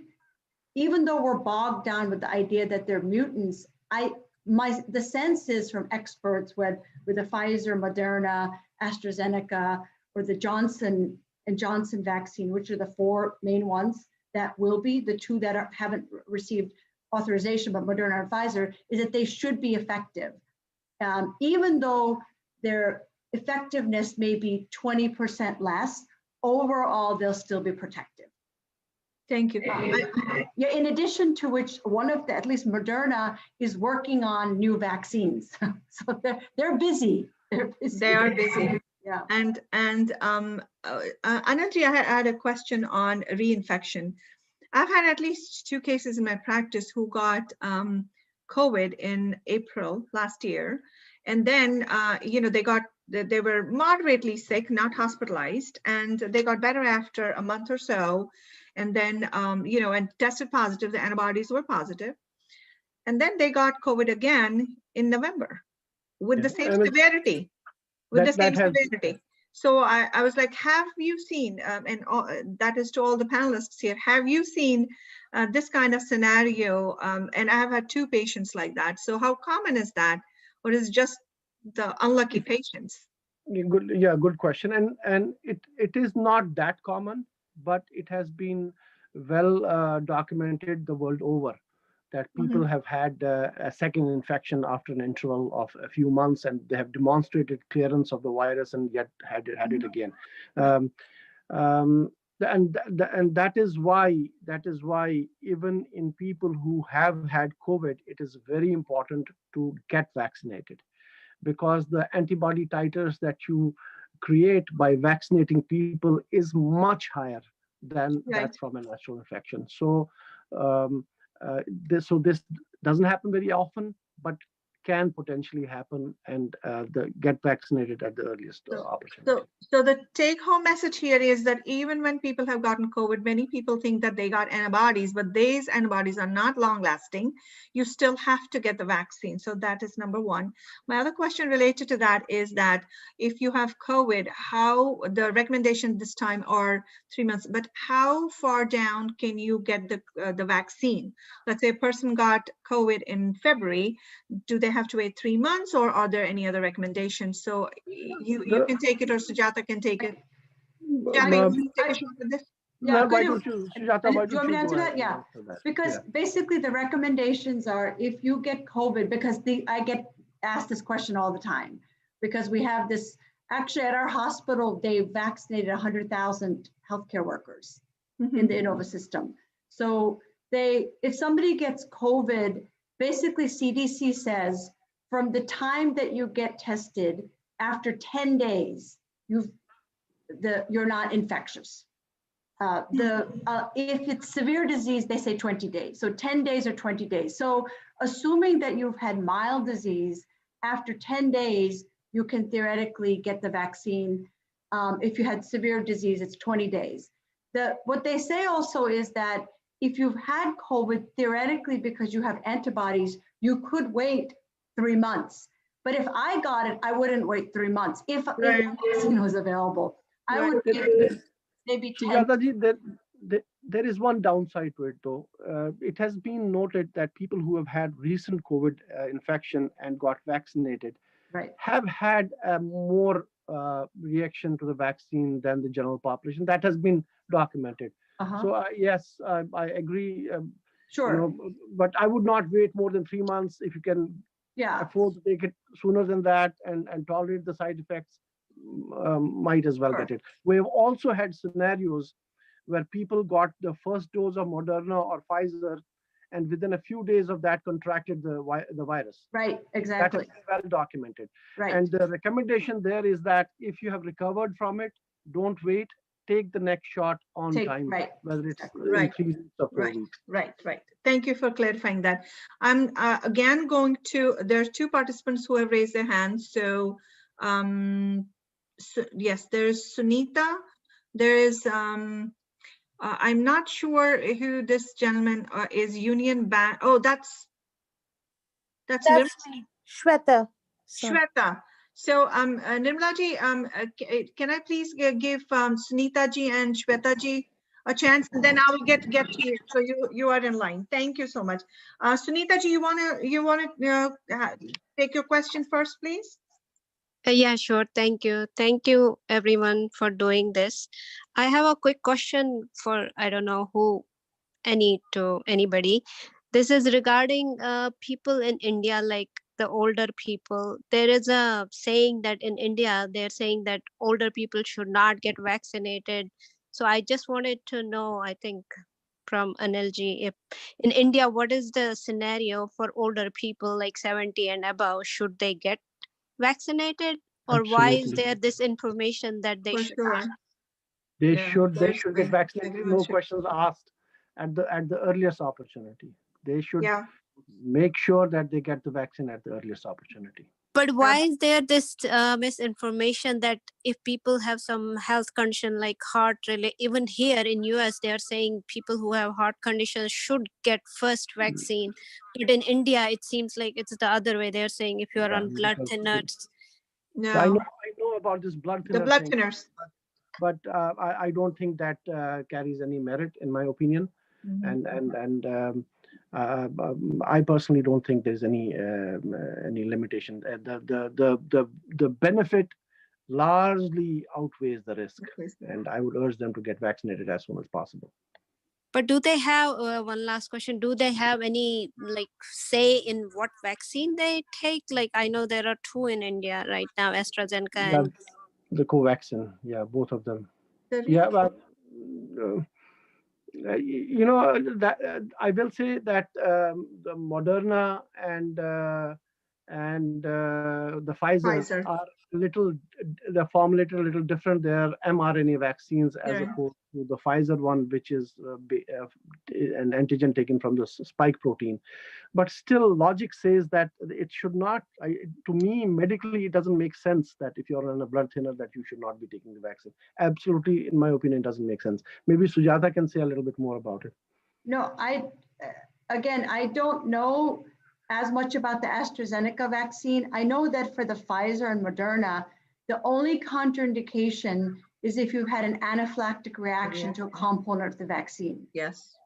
even though we're bogged down with the idea that they're mutants, the sense is from experts with the Pfizer, Moderna, AstraZeneca, or the Johnson & Johnson vaccine, which are the 4 main ones that will be, the 2 that haven't received authorization, but Moderna and Pfizer, is that they should be effective. Even though their effectiveness may be 20% less, overall, they'll still be protective. Thank you. Yeah, in addition to which, at least Moderna is working on new vaccines. So they're busy. They are busy. Yeah. And Ananji, I had a question on reinfection. I've had at least 2 cases in my practice who got COVID in April last year. And then, they were moderately sick, not hospitalized, and they got better after a month or so. And then, and tested positive, the antibodies were positive. And then they got COVID again in November with the same severity. with the That same has- severity. So I was like, have you seen, that is to all the panelists here, have you seen this kind of scenario? And I have had 2 patients like that. So how common is that? Or is it just the unlucky patients? Good question. And it is not that common, but it has been well documented the world over that people have had a second infection after an interval of a few months, and they have demonstrated clearance of the virus and yet had it again. And that is why even in people who have had COVID, it is very important to get vaccinated, because the antibody titers that you create by vaccinating people is much higher than that from a natural infection. So this doesn't happen very often, but can potentially happen, and get vaccinated at the earliest opportunity. So the take-home message here is that even when people have gotten COVID, many people think that they got antibodies, but these antibodies are not long-lasting. You still have to get the vaccine. So that is number one. My other question related to that is that if you have COVID, how the recommendation this time are 3 months, but how far down can you get the vaccine? Let's say a person got COVID in February. Do they have to wait 3 months, or are there any other recommendations? So you can take it, or Sujata can take it. Yeah, Why don't you, Sujata, why Do you want me to answer that? Yeah, because basically the recommendations are, if you get COVID, because I get asked this question all the time, because we have this, actually at our hospital, they vaccinated 100,000 healthcare workers in the Inova system. So if somebody gets COVID, basically CDC says from the time that you get tested, after 10 days, you're not infectious. If it's severe disease, they say 20 days. So 10 days or 20 days. So assuming that you've had mild disease, after 10 days, you can theoretically get the vaccine. If you had severe disease, it's 20 days. What they say also is that if you've had COVID, theoretically, because you have antibodies, you could wait 3 months. But if I got it, I wouldn't wait 3 months. If a vaccine was available, I would wait maybe 10. There is one downside to it, though. It has been noted that people who have had recent COVID infection and got vaccinated have had a more reaction to the vaccine than the general population. That has been documented. So yes, I agree. Sure. But I would not wait more than 3 months. If you can afford to take it sooner than that and tolerate the side effects, might as well get it. We've also had scenarios where people got the first dose of Moderna or Pfizer, and within a few days of that contracted the virus. Right, exactly. That is well documented. Right. And the recommendation there is that if you have recovered from it, don't wait. Take the next shot on time, whether it's 3 weeks or 4 weeks. Right. Thank you for clarifying that. I'm again going to, there's 2 participants who have raised their hands. So, yes, there's Sunita. There is, I'm not sure who this gentleman is, Union Bank. Oh, that's me, Shweta. Shweta. So, Nirmala ji, can I please give Sunita ji and Shweta ji a chance, and then I will get to you. So you are in line. Thank you so much. Sunita ji, you wanna take your question first, please? Yeah, sure. Thank you. Thank you everyone for doing this. I have a quick question for, I don't know who, anybody. This is regarding people in India, like the older people. There is a saying that in India, they're saying that older people should not get vaccinated. So I just wanted to know, I think from Anilji, if in India, what is the scenario for older people like 70 and above? Should they get vaccinated, or why is there this information that they should not? They should get vaccinated. No questions asked at the earliest opportunity. They should make sure that they get the vaccine at the earliest opportunity. But why is there this misinformation that if people have some health condition like heart related, even here in US, they are saying people who have heart conditions should get first vaccine. But in India, it seems like it's the other way. They're saying if you are on blood thinners. No. I know know about this blood The thinner blood thing, thinners. but I don't think that carries any merit, in my opinion. Mhm. I personally don't think there's any limitation. The benefit largely outweighs the risk, and I would urge them to get vaccinated as soon as possible. But do they have, one last question, do they have any like say in what vaccine they take? Like I know there are two in India right now, AstraZeneca Yeah, and the Covaxin, yeah, both of them. Sorry? Yeah, but you know that I will say that the Moderna and the Pfizer's Pfizer. are they're formulated a little different. They're mRNA vaccines as Yeah. opposed to the Pfizer one, which is an antigen taken from the spike protein. But still, logic says that it should not. To me, medically, it doesn't make sense that if you're on a blood thinner, that you should not be taking the vaccine. Absolutely, in my opinion, doesn't make sense. Maybe Sujata can say a little bit more about it. No, again, I don't know as much about the AstraZeneca vaccine. I know that for the Pfizer and Moderna, the only contraindication is if you've had an anaphylactic reaction to a component of the vaccine. Yes.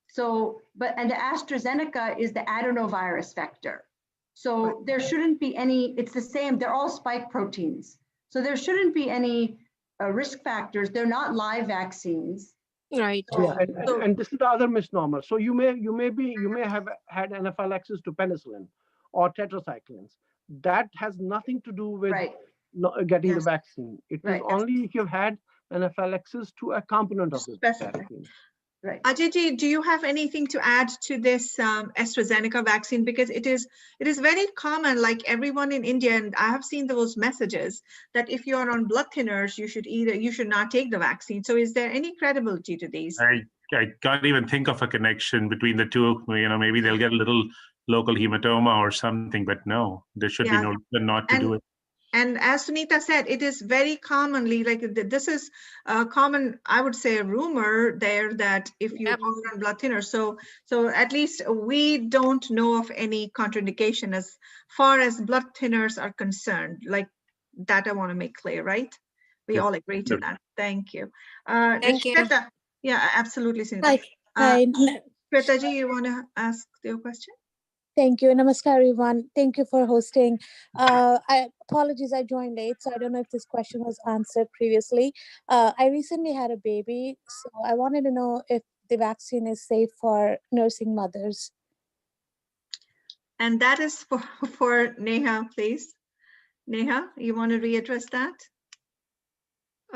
So, and the AstraZeneca is the adenovirus vector. So there shouldn't be any, it's the same, they're all spike proteins. So there shouldn't be any risk factors. They're not live vaccines. right. Yeah, and this is the other misnomer. So you may have had anaphylaxis to penicillin or tetracyclines. That has nothing to do with getting the vaccine. It is only if you've had anaphylaxis to a component of the vaccine. Right. Ajay, do you have anything to add to this AstraZeneca vaccine? Because it is very common, like everyone in India, and I have seen those messages that if you are on blood thinners, you should not take the vaccine. So is there any credibility to these? I can't even think of a connection between the two. You know, maybe they'll get a little local hematoma or something, but no, there should be no reason not to do it. And as Sunita said, it is very commonly, like this is a common, I would say, a rumor there that if you are on blood thinner, so at least we don't know of any contraindication as far as blood thinners are concerned. Like that I want to make clear, right? We all agree to that. Thank you. Thank you. Shweta, yeah, absolutely, Sunita. Hi. Shweta ji, you want to ask your question? Thank you. Namaskar, everyone. Thank you for hosting. Apologies, I joined late, so I don't know if this question was answered previously. I recently had a baby, so I wanted to know if the vaccine is safe for nursing mothers. And that is for Neha, please. Neha, you want to readdress that?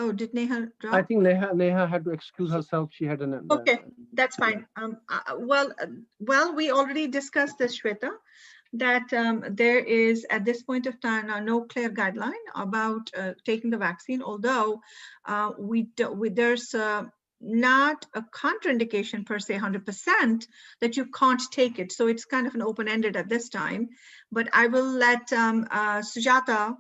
Oh, did Neha drop? I think Neha had to excuse herself. She had an. Okay, that's fine. Well, we already discussed this, Shweta, that there is at this point of time no clear guideline about taking the vaccine. Although there's not a contraindication per se 100% that you can't take it. So it's kind of an open-ended at this time. But I will let Sujata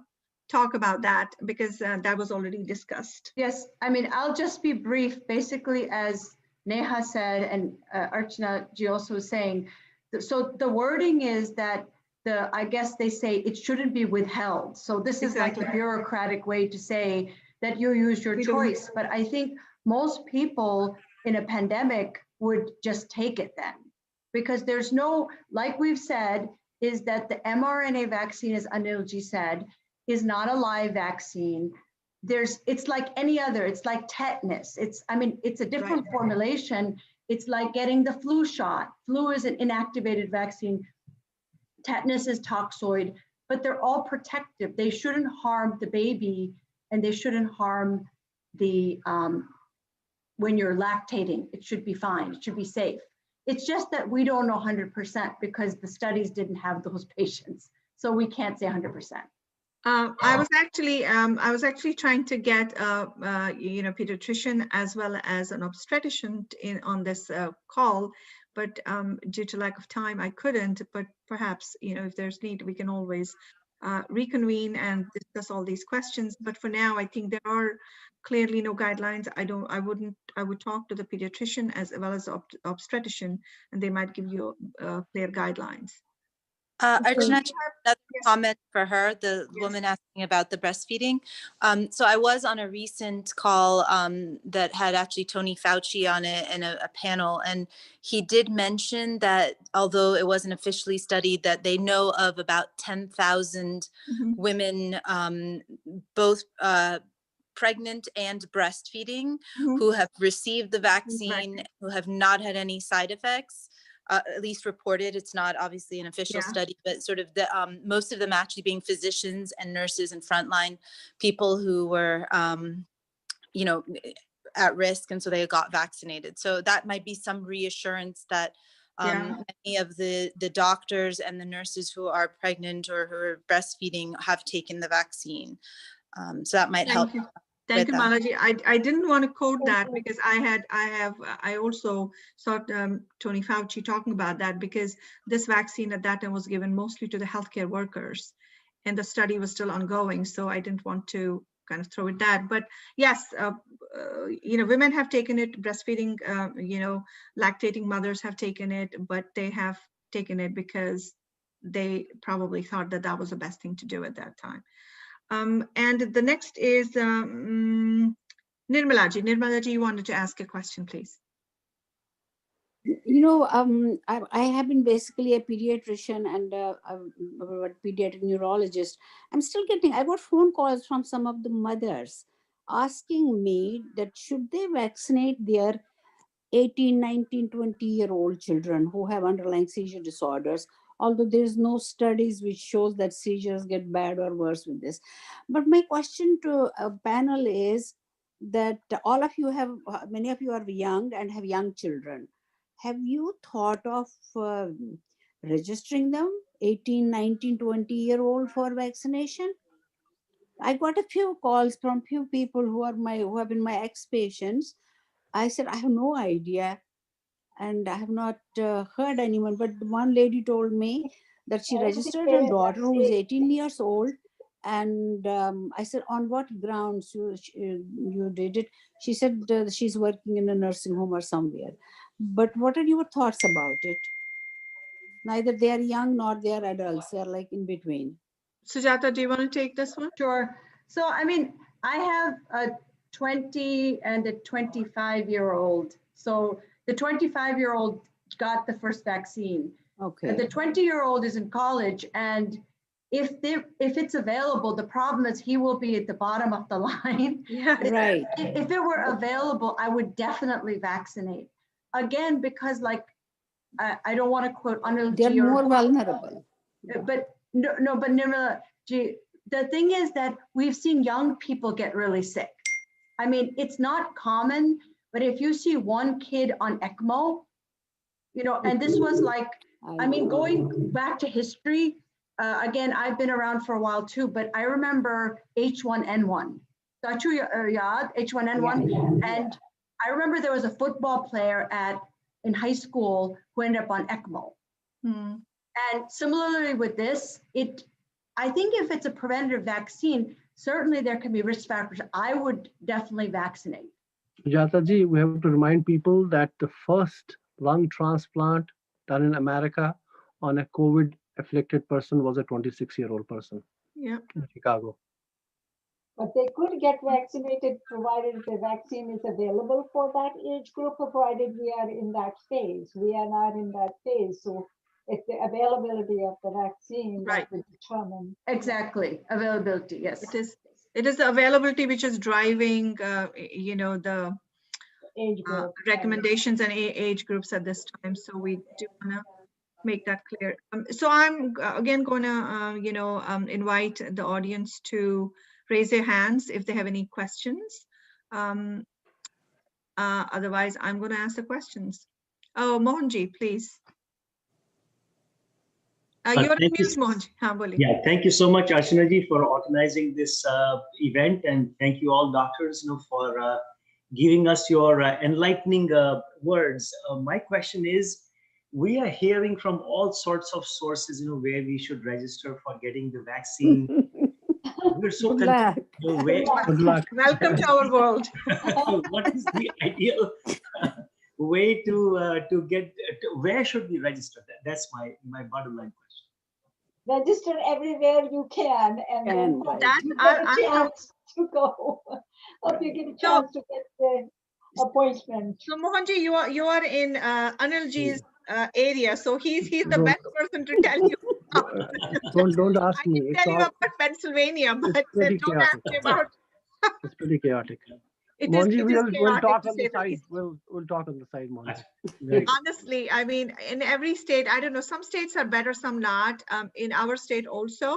talk about that because that was already discussed. Yes, I mean, I'll just be brief. Basically, as Neha said, and Archana ji also was saying, so the wording is that I guess they say it shouldn't be withheld. So this is like a bureaucratic way to say that you use your choice. But I think most people in a pandemic would just take it then, because there's no, like we've said, is that the mRNA vaccine, as Anilji said, is not a live vaccine. It's like any other, it's like tetanus. It's a different formulation. It's like getting the flu shot. Flu is an inactivated vaccine. Tetanus is toxoid, but they're all protective. They shouldn't harm the baby and they shouldn't harm the, when you're lactating, it should be fine, it should be safe. It's just that we don't know 100% because the studies didn't have those patients. So we can't say 100%. I was actually trying to get pediatrician as well as an obstetrician on this call, but due to lack of time, I couldn't. But perhaps if there's need, we can always reconvene and discuss all these questions. But for now, I think there are clearly no guidelines. I would talk to the pediatrician as well as obstetrician, and they might give you clear guidelines. Archana, I have another Yes. comment for her, the woman asking about the breastfeeding. So I was on a recent call that had actually Tony Fauci on it in a panel, and he did mention that although it wasn't officially studied, that they know of about 10,000 women, both pregnant and breastfeeding, who have received the vaccine, who have not had any side effects. At least reported. It's not obviously an official study, but sort of the most of them actually being physicians and nurses and frontline people who were, you know, at risk, and so they got vaccinated. So that might be some reassurance that many of the doctors and the nurses who are pregnant or who are breastfeeding have taken the vaccine. So that might help. Thank you, Malaji. I didn't want to quote that because I also saw Tony Fauci talking about that, because this vaccine at that time was given mostly to the healthcare workers, and the study was still ongoing. So I didn't want to kind of throw it that. But yes, you know, women have taken it, breastfeeding, you know, lactating mothers have taken it, but they have taken it because they probably thought that that was the best thing to do at that time. And the next is Nirmalaji. Nirmalaji, you wanted to ask a question, please. You know, I have been basically a pediatrician and a pediatric neurologist. I got phone calls from some of the mothers asking me that should they vaccinate their 18, 19, 20-year-old children who have underlying seizure disorders, although there's no studies which shows that seizures get bad or worse with this. But my question to a panel is that all of you have, many of you are young and have young children. Have you thought of registering them, 18, 19, 20-year-old for vaccination? I got a few calls from few people who have been my ex-patients. I said, I have no idea. And I have not heard anyone, but one lady told me that she registered her daughter who is 18 years old. And I said, on what grounds you did it? She said she's working in a nursing home or somewhere. But what are your thoughts about it? Neither they are young nor they are adults. They are like in between. Sujata, do you want to take this one? Sure. So, I mean, I have a 20 and a 25-year-old. So the 25-year-old got the first vaccine. Okay. The 20-year-old is in college, and if it's available, the problem is he will be at the bottom of the line. Yeah. Right. If it were available, I would definitely vaccinate. Again, because like, I don't want to quote Anil They're Ji more vulnerable. But no, but Nirmala Ji, the thing is that we've seen young people get really sick. I mean, it's not common, but if you see one kid on ECMO, you know, and this was like, I mean, going back to history, again, I've been around for a while too, but I remember H1N1. H1N1. And I remember there was a football player in high school who ended up on ECMO. And similarly with this, I think if it's a preventative vaccine, certainly there can be risk factors. I would definitely vaccinate. Sujata ji, we have to remind people that the first lung transplant done in America on a COVID-afflicted person was a 26-year-old person. Yeah. In Chicago. But they could get vaccinated provided the vaccine is available for that age group, provided we are in that phase. We are not in that phase. So it's the availability of the vaccine that will determine. Exactly, availability, yes. It is the availability which is driving, you know, the age group, recommendations and age groups at this time. So we do want to make that clear. So I'm again going to, you know, invite the audience to raise their hands if they have any questions. Otherwise, I'm going to ask the questions. Oh, Mohanji, please. You're on mute, Mohanji. Yeah, thank you so much, Archana ji, for organizing this event, and thank you all doctors, you know, for giving us your enlightening words. My question is, we are hearing from all sorts of sources, you know, where we should register for getting the vaccine. We're so confused. Good luck. Welcome to our world. What is the ideal way to get? Where should we register? That's my bottom line question. register everywhere you can, and then Right. That you get a chance to go. Hope you get a So- chance to get the appointment. So Mohanji, you are in Anilji's area, so he's the Don't- best person to tell you. Don't ask I me. can It's tell you all about Pennsylvania, but pretty don't ask chaotic. me about. it's pretty chaotic. It is Monji, we'll chaotic, talk to on say the the side. least. We'll talk on the side, Monji. Right. Honestly, I mean, in every state, I don't know, some states are better, some not. In our state also,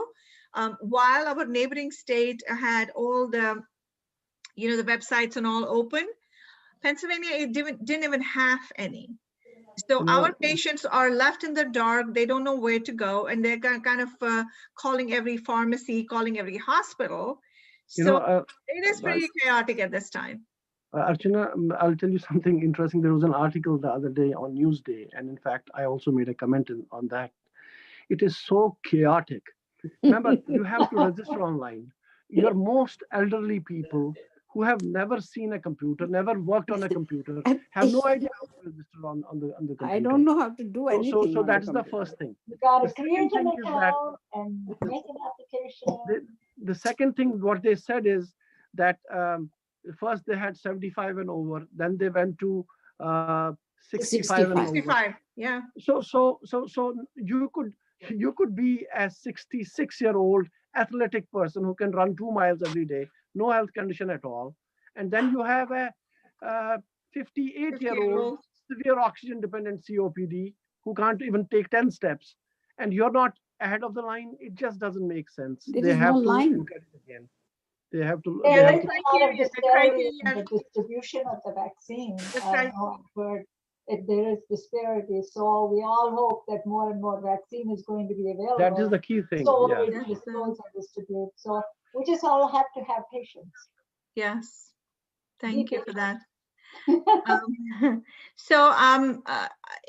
while our neighboring state had all the, the websites and all open, Pennsylvania, it didn't even have any. So our patients are left in the dark. They don't know where to go, and they're kind of calling every pharmacy, calling every hospital. So it is pretty chaotic at this time. Archana, I'll tell you something interesting. There was an article the other day on Newsday, and in fact, I also made a comment on that. It is so chaotic. Remember, you have to register online. Your most elderly people who have never seen a computer, never worked on a computer, have no idea how to register on the computer. I don't know how to do anything. So that's the first thing. You gotta The create second an thing is that account and make an application. the second thing, what they said is that first they had 75 and over, then they went to 65 and over. 65, yeah. So you could be a 66-year-old athletic person who can run 2 miles every day, no health condition at all, and then you have a 58-year-old severe oxygen dependent COPD who can't even take 10 steps, and you're not ahead of the line. It just doesn't make sense. There They is have no to line. look at it again. They have to. There They have is to a lot of disparity in criteria. the distribution of the vaccine. That's I right. know I've heard there is disparity. So we all hope that more and more vaccine is going to be available. That is the key thing. So Yeah. it disclose and distribute. So we just all have to have patience. Yes. Thank you for that. So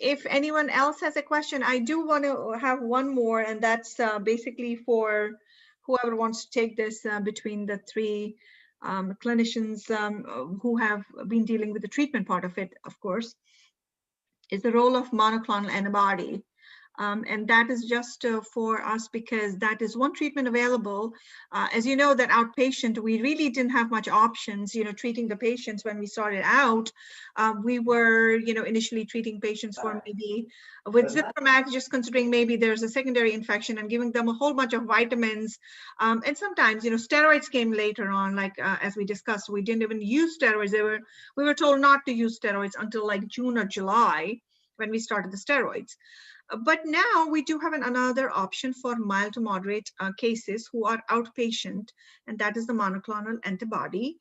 if anyone else has a question, I do want to have one more, and that's basically for whoever wants to take this between the three clinicians who have been dealing with the treatment part of it, of course, is the role of monoclonal antibody. And that is just for us because that is one treatment available. As you know, that outpatient, we really didn't have much options, treating the patients when we started out. We were, initially treating patients for maybe with Zithromax, just considering maybe there's a secondary infection and giving them a whole bunch of vitamins. And sometimes, steroids came later on, like as we discussed, we didn't even use steroids. We were told not to use steroids until like June or July when we started the steroids. But now we do have another option for mild to moderate cases who are outpatient, and that is the monoclonal antibody.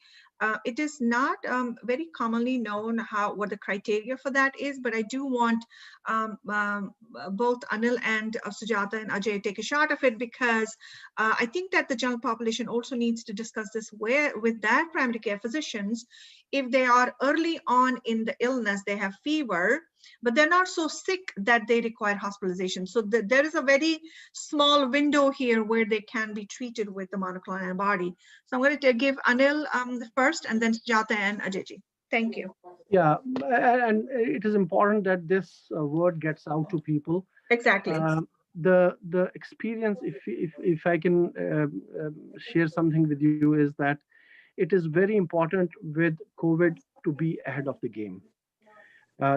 It is not very commonly known what the criteria for that is, but I do want both Anil and Sujata and Ajay take a shot of it, because I think that the general population also needs to discuss this with their primary care physicians. If they are early on in the illness, they have fever, but they're not so sick that they require hospitalization. So there is a very small window here where they can be treated with the monoclonal antibody. So I'm going to give Anil first, and then Sujata and Ajay. Thank you. Yeah, and it is important that this word gets out to people. Exactly. The experience, if I can share something with you, is that it is very important with COVID to be ahead of the game.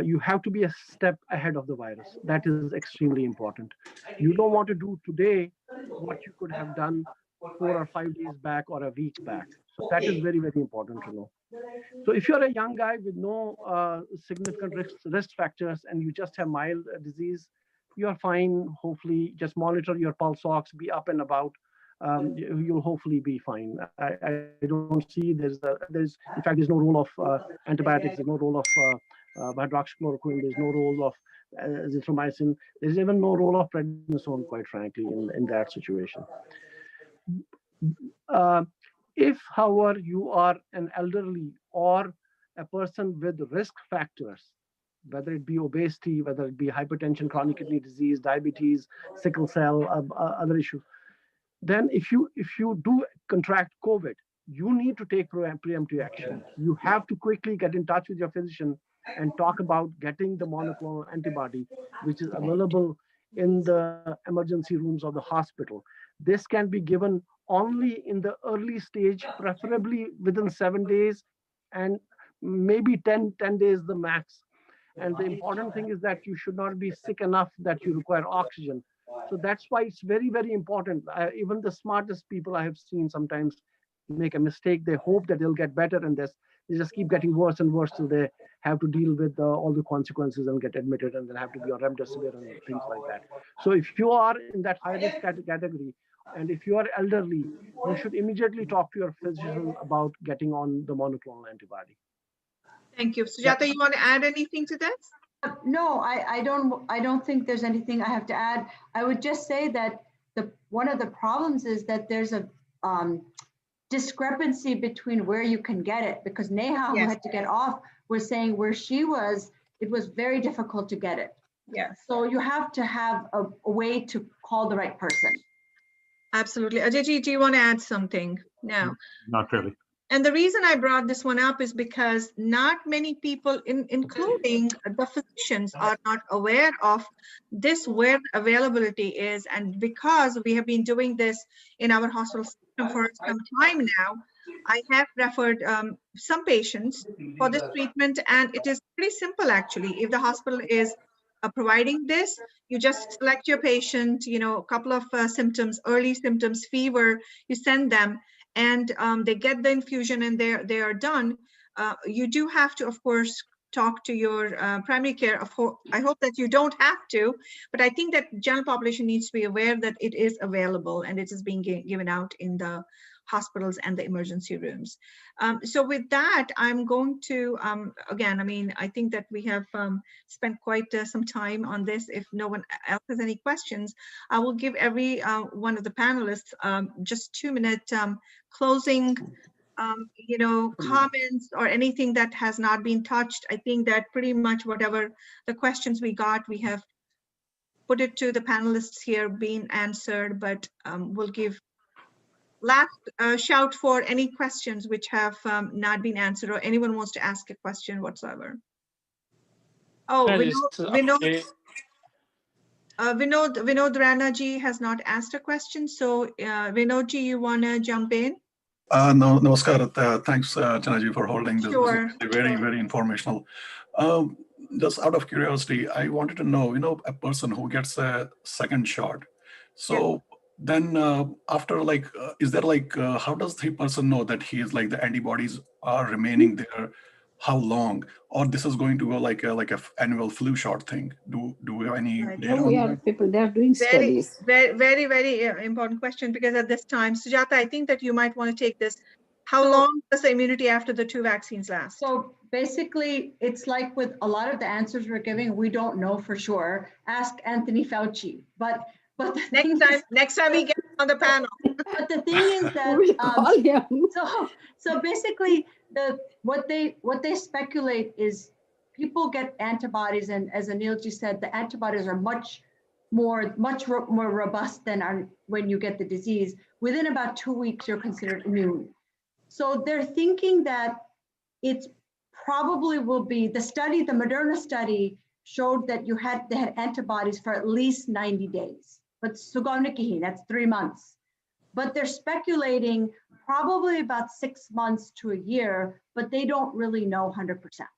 You have to be a step ahead of the virus. That is extremely important. You don't want to do today what you could have done 4 or 5 days back or a week back. So that is very, very important to know. So if you're a young guy with no significant risk factors and you just have mild disease, you're fine. Hopefully, just monitor your pulse ox, be up and about. You'll hopefully be fine. I don't see in fact, there's no role of antibiotics, there's no role of hydroxychloroquine, there's no role of azithromycin, there's even no role of prednisone, quite frankly, in that situation. If, however, you are an elderly or a person with risk factors, whether it be obesity, whether it be hypertension, chronic kidney disease, diabetes, sickle cell, other issues, then if you do contract COVID, you need to take preemptive action. You have to quickly get in touch with your physician and talk about getting the monoclonal antibody, which is available in the emergency rooms of the hospital. This can be given only in the early stage, preferably within 7 days and maybe 10 days the max. And the important thing is that you should not be sick enough that you require oxygen. So that's why it's very, very important. Even the smartest people I have seen sometimes make a mistake. They hope that they'll get better, and they just keep getting worse and worse till they have to deal with all the consequences and get admitted, and then have to be on remdesivir and things like that. So if you are in that high risk category, and if you are elderly, you should immediately talk to your physician about getting on the monoclonal antibody. Thank you. Sujata, you want to add anything to this? No, I don't think there's anything I have to add. I would just say that one of the problems is that there's a discrepancy between where you can get it, because Neha, who had to get off, was saying where she was, it was very difficult to get it. Yes. So you have to have a way to call the right person. Absolutely. Ajay, do you want to add something? No. Not really. And the reason I brought this one up is because not many people, including the physicians, are not aware of this, where availability is. And because we have been doing this in our hospital system for some time now, I have referred some patients for this treatment, and it is pretty simple actually. If the hospital is providing this, you just select your patient, a couple of symptoms, early symptoms, fever, you send them, and they get the infusion and they are done. You do have to, of course, talk to your primary care. I hope that you don't have to, but I think that general population needs to be aware that it is available and it is being given out in the hospitals and the emergency rooms. So with that, I'm going to, again, I think that we have spent quite some time on this. If no one else has any questions, I will give every one of the panelists just 2-minute closing comments or anything that has not been touched. I think that pretty much whatever the questions we got, we have put it to the panelists here being answered, but we'll give last shout for any questions which have not been answered, or anyone wants to ask a question whatsoever. Oh, Vinod Rana ji has not asked a question. So Vinod ji, you want to jump in? No, namaskar. Thanks, Chanaji, for holding this. Sure, this is very, very informational. Just out of curiosity, I wanted to know, a person who gets a second shot. So then after, is there how does the person know that he is the antibodies are remaining there? How long? Or this is going to go like a annual flu shot thing? Do we have any data on that? People, they are doing studies. Very, very important question, because at this time, Sujata, I think that you might want to take this. How long does the immunity after the 2 vaccines last? So basically, it's like with a lot of the answers we're giving, we don't know for sure. Ask Anthony Fauci. But next time he gets on the panel. But the thing is that We call him. so basically what they speculate is people get antibodies, and as Anilji said, the antibodies are much more robust than when you get the disease. Within about 2 weeks, you're considered immune. So they're thinking that it's probably will be the Moderna study showed that they had antibodies for at least 90 days. But Sugawnikihin, that's 3 months. But they're speculating probably about 6 months to a year, but they don't really know 100%.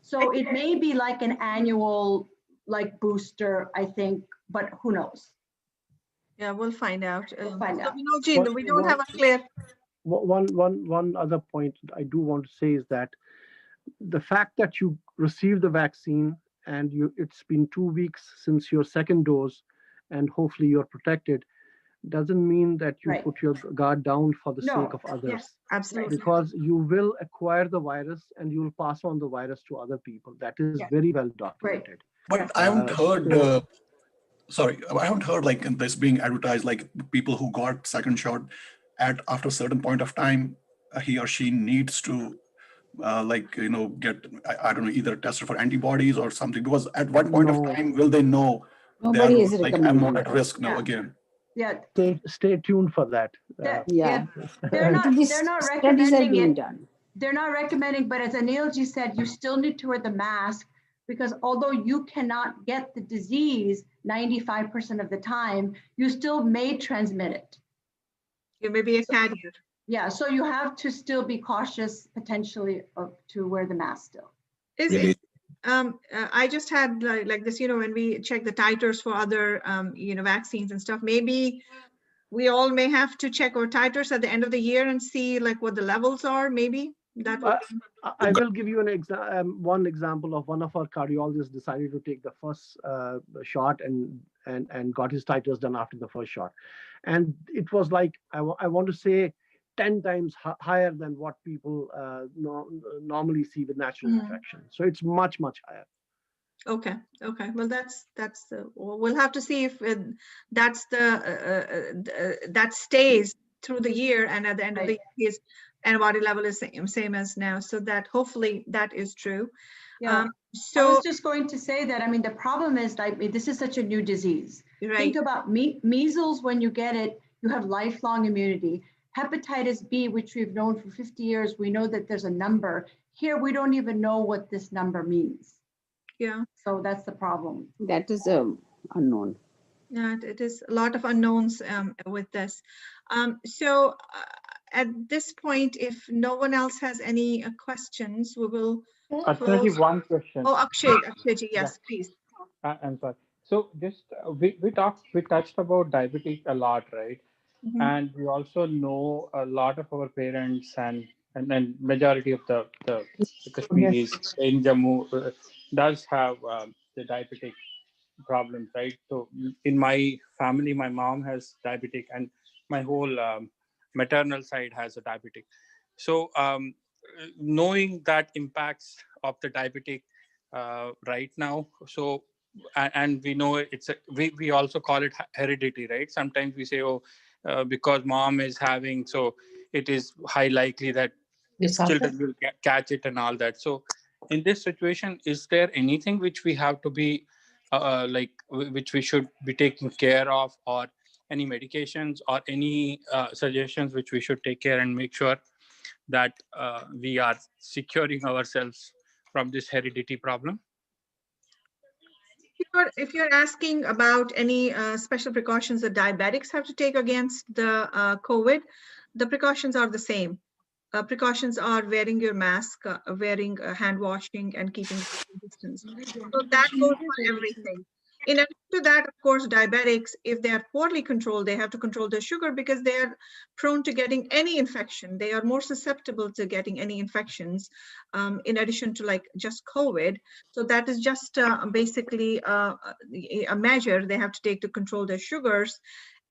So it may be like an annual booster, I think, but who knows? Yeah, we'll find out. We'll find out. We don't have a clear. One other point I do want to say is that the fact that you received the vaccine and it's been 2 weeks since your second dose, and hopefully you're protected, doesn't mean that you put your guard down for the sake of others. Yes, absolutely. Because you will acquire the virus and you will pass on the virus to other people. That is very well documented. But I haven't heard, I haven't heard this being advertised, people who got second shot after a certain point of time, he or she needs to get, I don't know, either tested for antibodies or something, because at what point of time will they know Nobody is I'm not at risk now again? Yeah. Stay tuned for that. They're not recommending it. They're not recommending, but as Anilji said, you still need to wear the mask because although you cannot get the disease 95% of the time, you still may transmit it. You may be a carrier. Yeah, so you have to still be cautious potentially to wear the mask still. I just had like this, when we check the titers for other, vaccines and stuff, maybe we all may have to check our titers at the end of the year and see like what the levels are, maybe. That would be... I will give you one example of one of our cardiologists decided to take the first shot and got his titers done after the first shot. And it was like, I want to say 10 times higher than what people normally see with natural infection. So it's much, much higher. Okay. Well, we'll have to see if that stays through the year, and at the end of the year, his antibody level is same as now. So that hopefully that is true. Yeah. So I was just going to say that, I mean, the problem is like, this is such a new disease. Right. Think about measles. When you get it, you have lifelong immunity. Hepatitis B, which we've known for 50 years, we know that there's a number. Here, we don't even know what this number means. Yeah. So that's the problem. That is unknown. Yeah, it is a lot of unknowns with this. At this point, if no one else has any questions, we will. Actually, one question. Oh, Akshayji, yes, please. I'm sorry. So just we touched about diabetes a lot, right? Mm-hmm. And we also know a lot of our parents and majority of the Kashmiris in Jammu does have the diabetic problem, right? So in my family, my mom has diabetic, and my whole maternal side has a diabetic. So knowing that impacts of the diabetic right now, so and we know we also call it heredity, right? Sometimes we say, because mom is having, so it is high likely that children will catch it and all that. So in this situation, is there anything which we have to be which we should be taking care of, or any medications or any suggestions which we should take care and make sure that we are securing ourselves from this heredity problem? If you're asking about any special precautions that diabetics have to take against the COVID, the precautions are the same. Precautions are wearing your mask, wearing hand washing, and keeping distance. So that goes for everything. In addition to that, of course, diabetics, if they are poorly controlled, they have to control their sugar because they are prone to getting any infection. They are more susceptible to getting any infections in addition to like just COVID. So that is just basically a measure they have to take to control their sugars.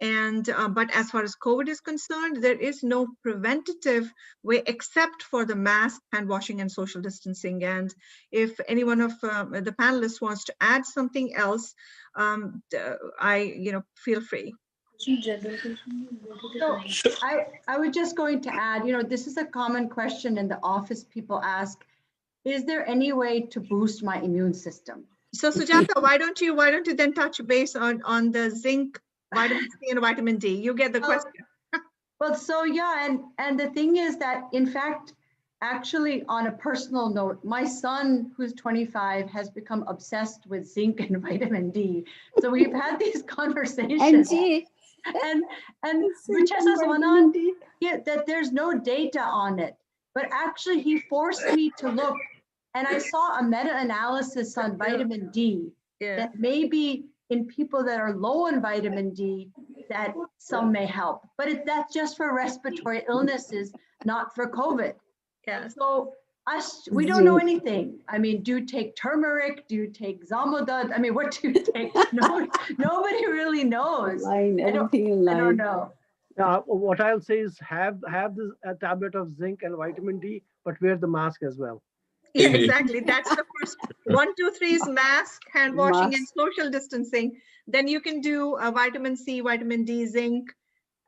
And but as far as COVID is concerned, there is no preventative way except for the mask, hand washing, and social distancing. And if any one of the panelists wants to add something else, feel free. So I was just going to add, this is a common question in the office. People ask, is there any way to boost my immune system? So Sujata, why don't you then touch base on the zinc, vitamin C, and vitamin D? You get the question. Well, so yeah, and the thing is that, in fact, actually, on a personal note, my son, who's 25, has become obsessed with zinc and vitamin D. So we've had these conversations. And which has us one on that there's no data on it. But actually, he forced me to look, and I saw a meta-analysis on vitamin D that maybe in people that are low in vitamin D, that some may help. But that's just for respiratory illnesses, not for COVID. Yeah. So we don't know anything. I mean, do you take turmeric? Do you take Zamodad? I mean, what do you take? Nobody really knows. I don't know. What I'll say is have this tablet of zinc and vitamin D, but wear the mask as well. Yeah, exactly. That's the first 1, 2, 3 is mask, hand washing, and social distancing. Then you can do vitamin C, vitamin D, zinc,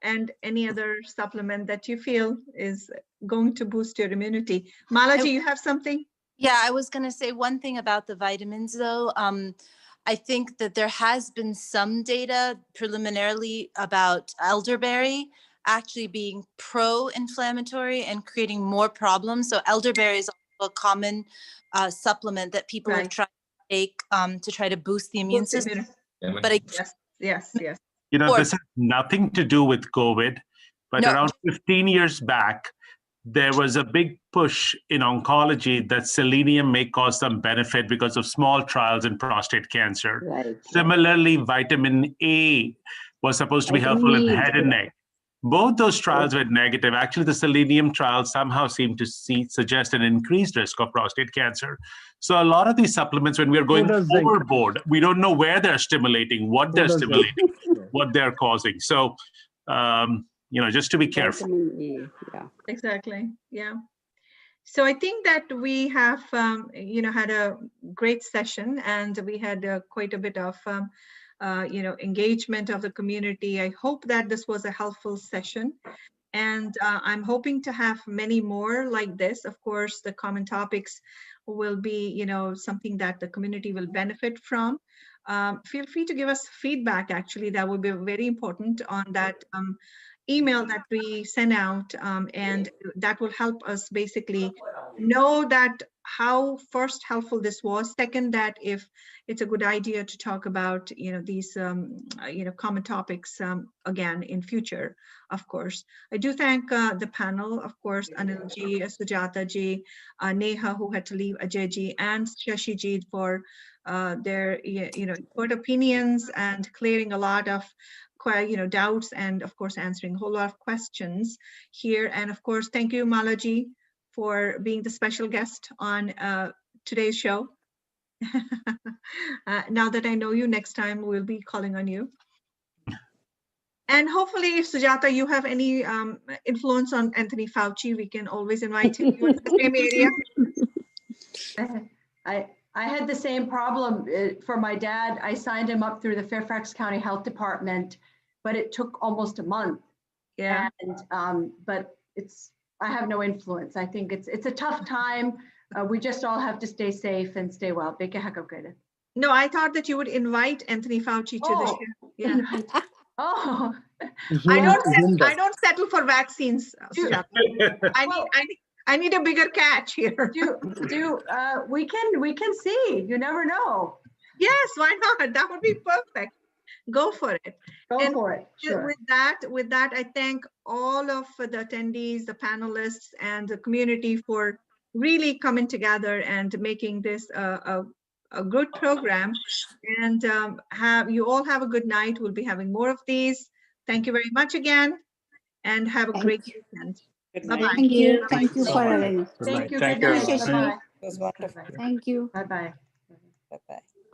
and any other supplement that you feel is going to boost your immunity. Malaji, you have something? Yeah, I was going to say one thing about the vitamins, though. I think that there has been some data preliminarily about elderberry actually being pro-inflammatory and creating more problems. So elderberry is a common supplement that people have tried take to try to boost the immune system. But yes. You know, this has nothing to do with COVID, but around 15 years back, there was a big push in oncology that selenium may cause some benefit because of small trials in prostate cancer. Right. Similarly, vitamin A was supposed to be helpful in head and neck. Both those trials were negative. Actually, the selenium trials somehow seem to suggest an increased risk of prostate cancer. So a lot of these supplements, when we're going overboard, we don't know where they're stimulating, what they're stimulating, what they're causing. So, you know, just to be careful. Yeah. Exactly. Yeah. So I think that we have, you know, had a great session, and we had quite a bit of, you know, engagement of the community. I hope that this was a helpful session, and I'm hoping to have many more like this. Of course, the common topics will be, you know, something that the community will benefit from. Feel free to give us feedback. Actually, that would be very important on that email that we send out, and that will help us basically know that how first helpful this was. Second, that if it's a good idea to talk about, you know, these, you know, common topics again in future. Of course, I do thank the panel, of course, Anil ji, Sujata ji, Neha, who had to leave, Ajay ji, and Shashi ji for their, you know, good opinions and clearing a lot of, you know, doubts, and of course answering a whole lot of questions here. And of course, thank you, Malaji, for being the special guest on today's show. Now that I know you, next time we'll be calling on you. And hopefully, if Sujata, you have any influence on Anthony Fauci, we can always invite him to the same area. I had the same problem for my dad. I signed him up through the Fairfax County Health Department, but it took almost a month. Yeah. And but I have no influence. I think it's a tough time. We just all have to stay safe and stay well. No, I thought that you would invite Anthony Fauci to the show. Yeah. Oh, I don't settle for vaccines. I need a bigger catch here. We can see. You never know. Yes, why not? That would be perfect. Go for it. Go for it. Sure. With that, I thank all of the attendees, the panelists, and the community for really coming together and making this a good program. And you all have a good night. We'll be having more of these. Thank you very much again, and have a great weekend. Bye-bye. Thank you. Thank you for having us. Thank you. Thank you. Bye-bye. Thank you. Bye-bye. Bye-bye.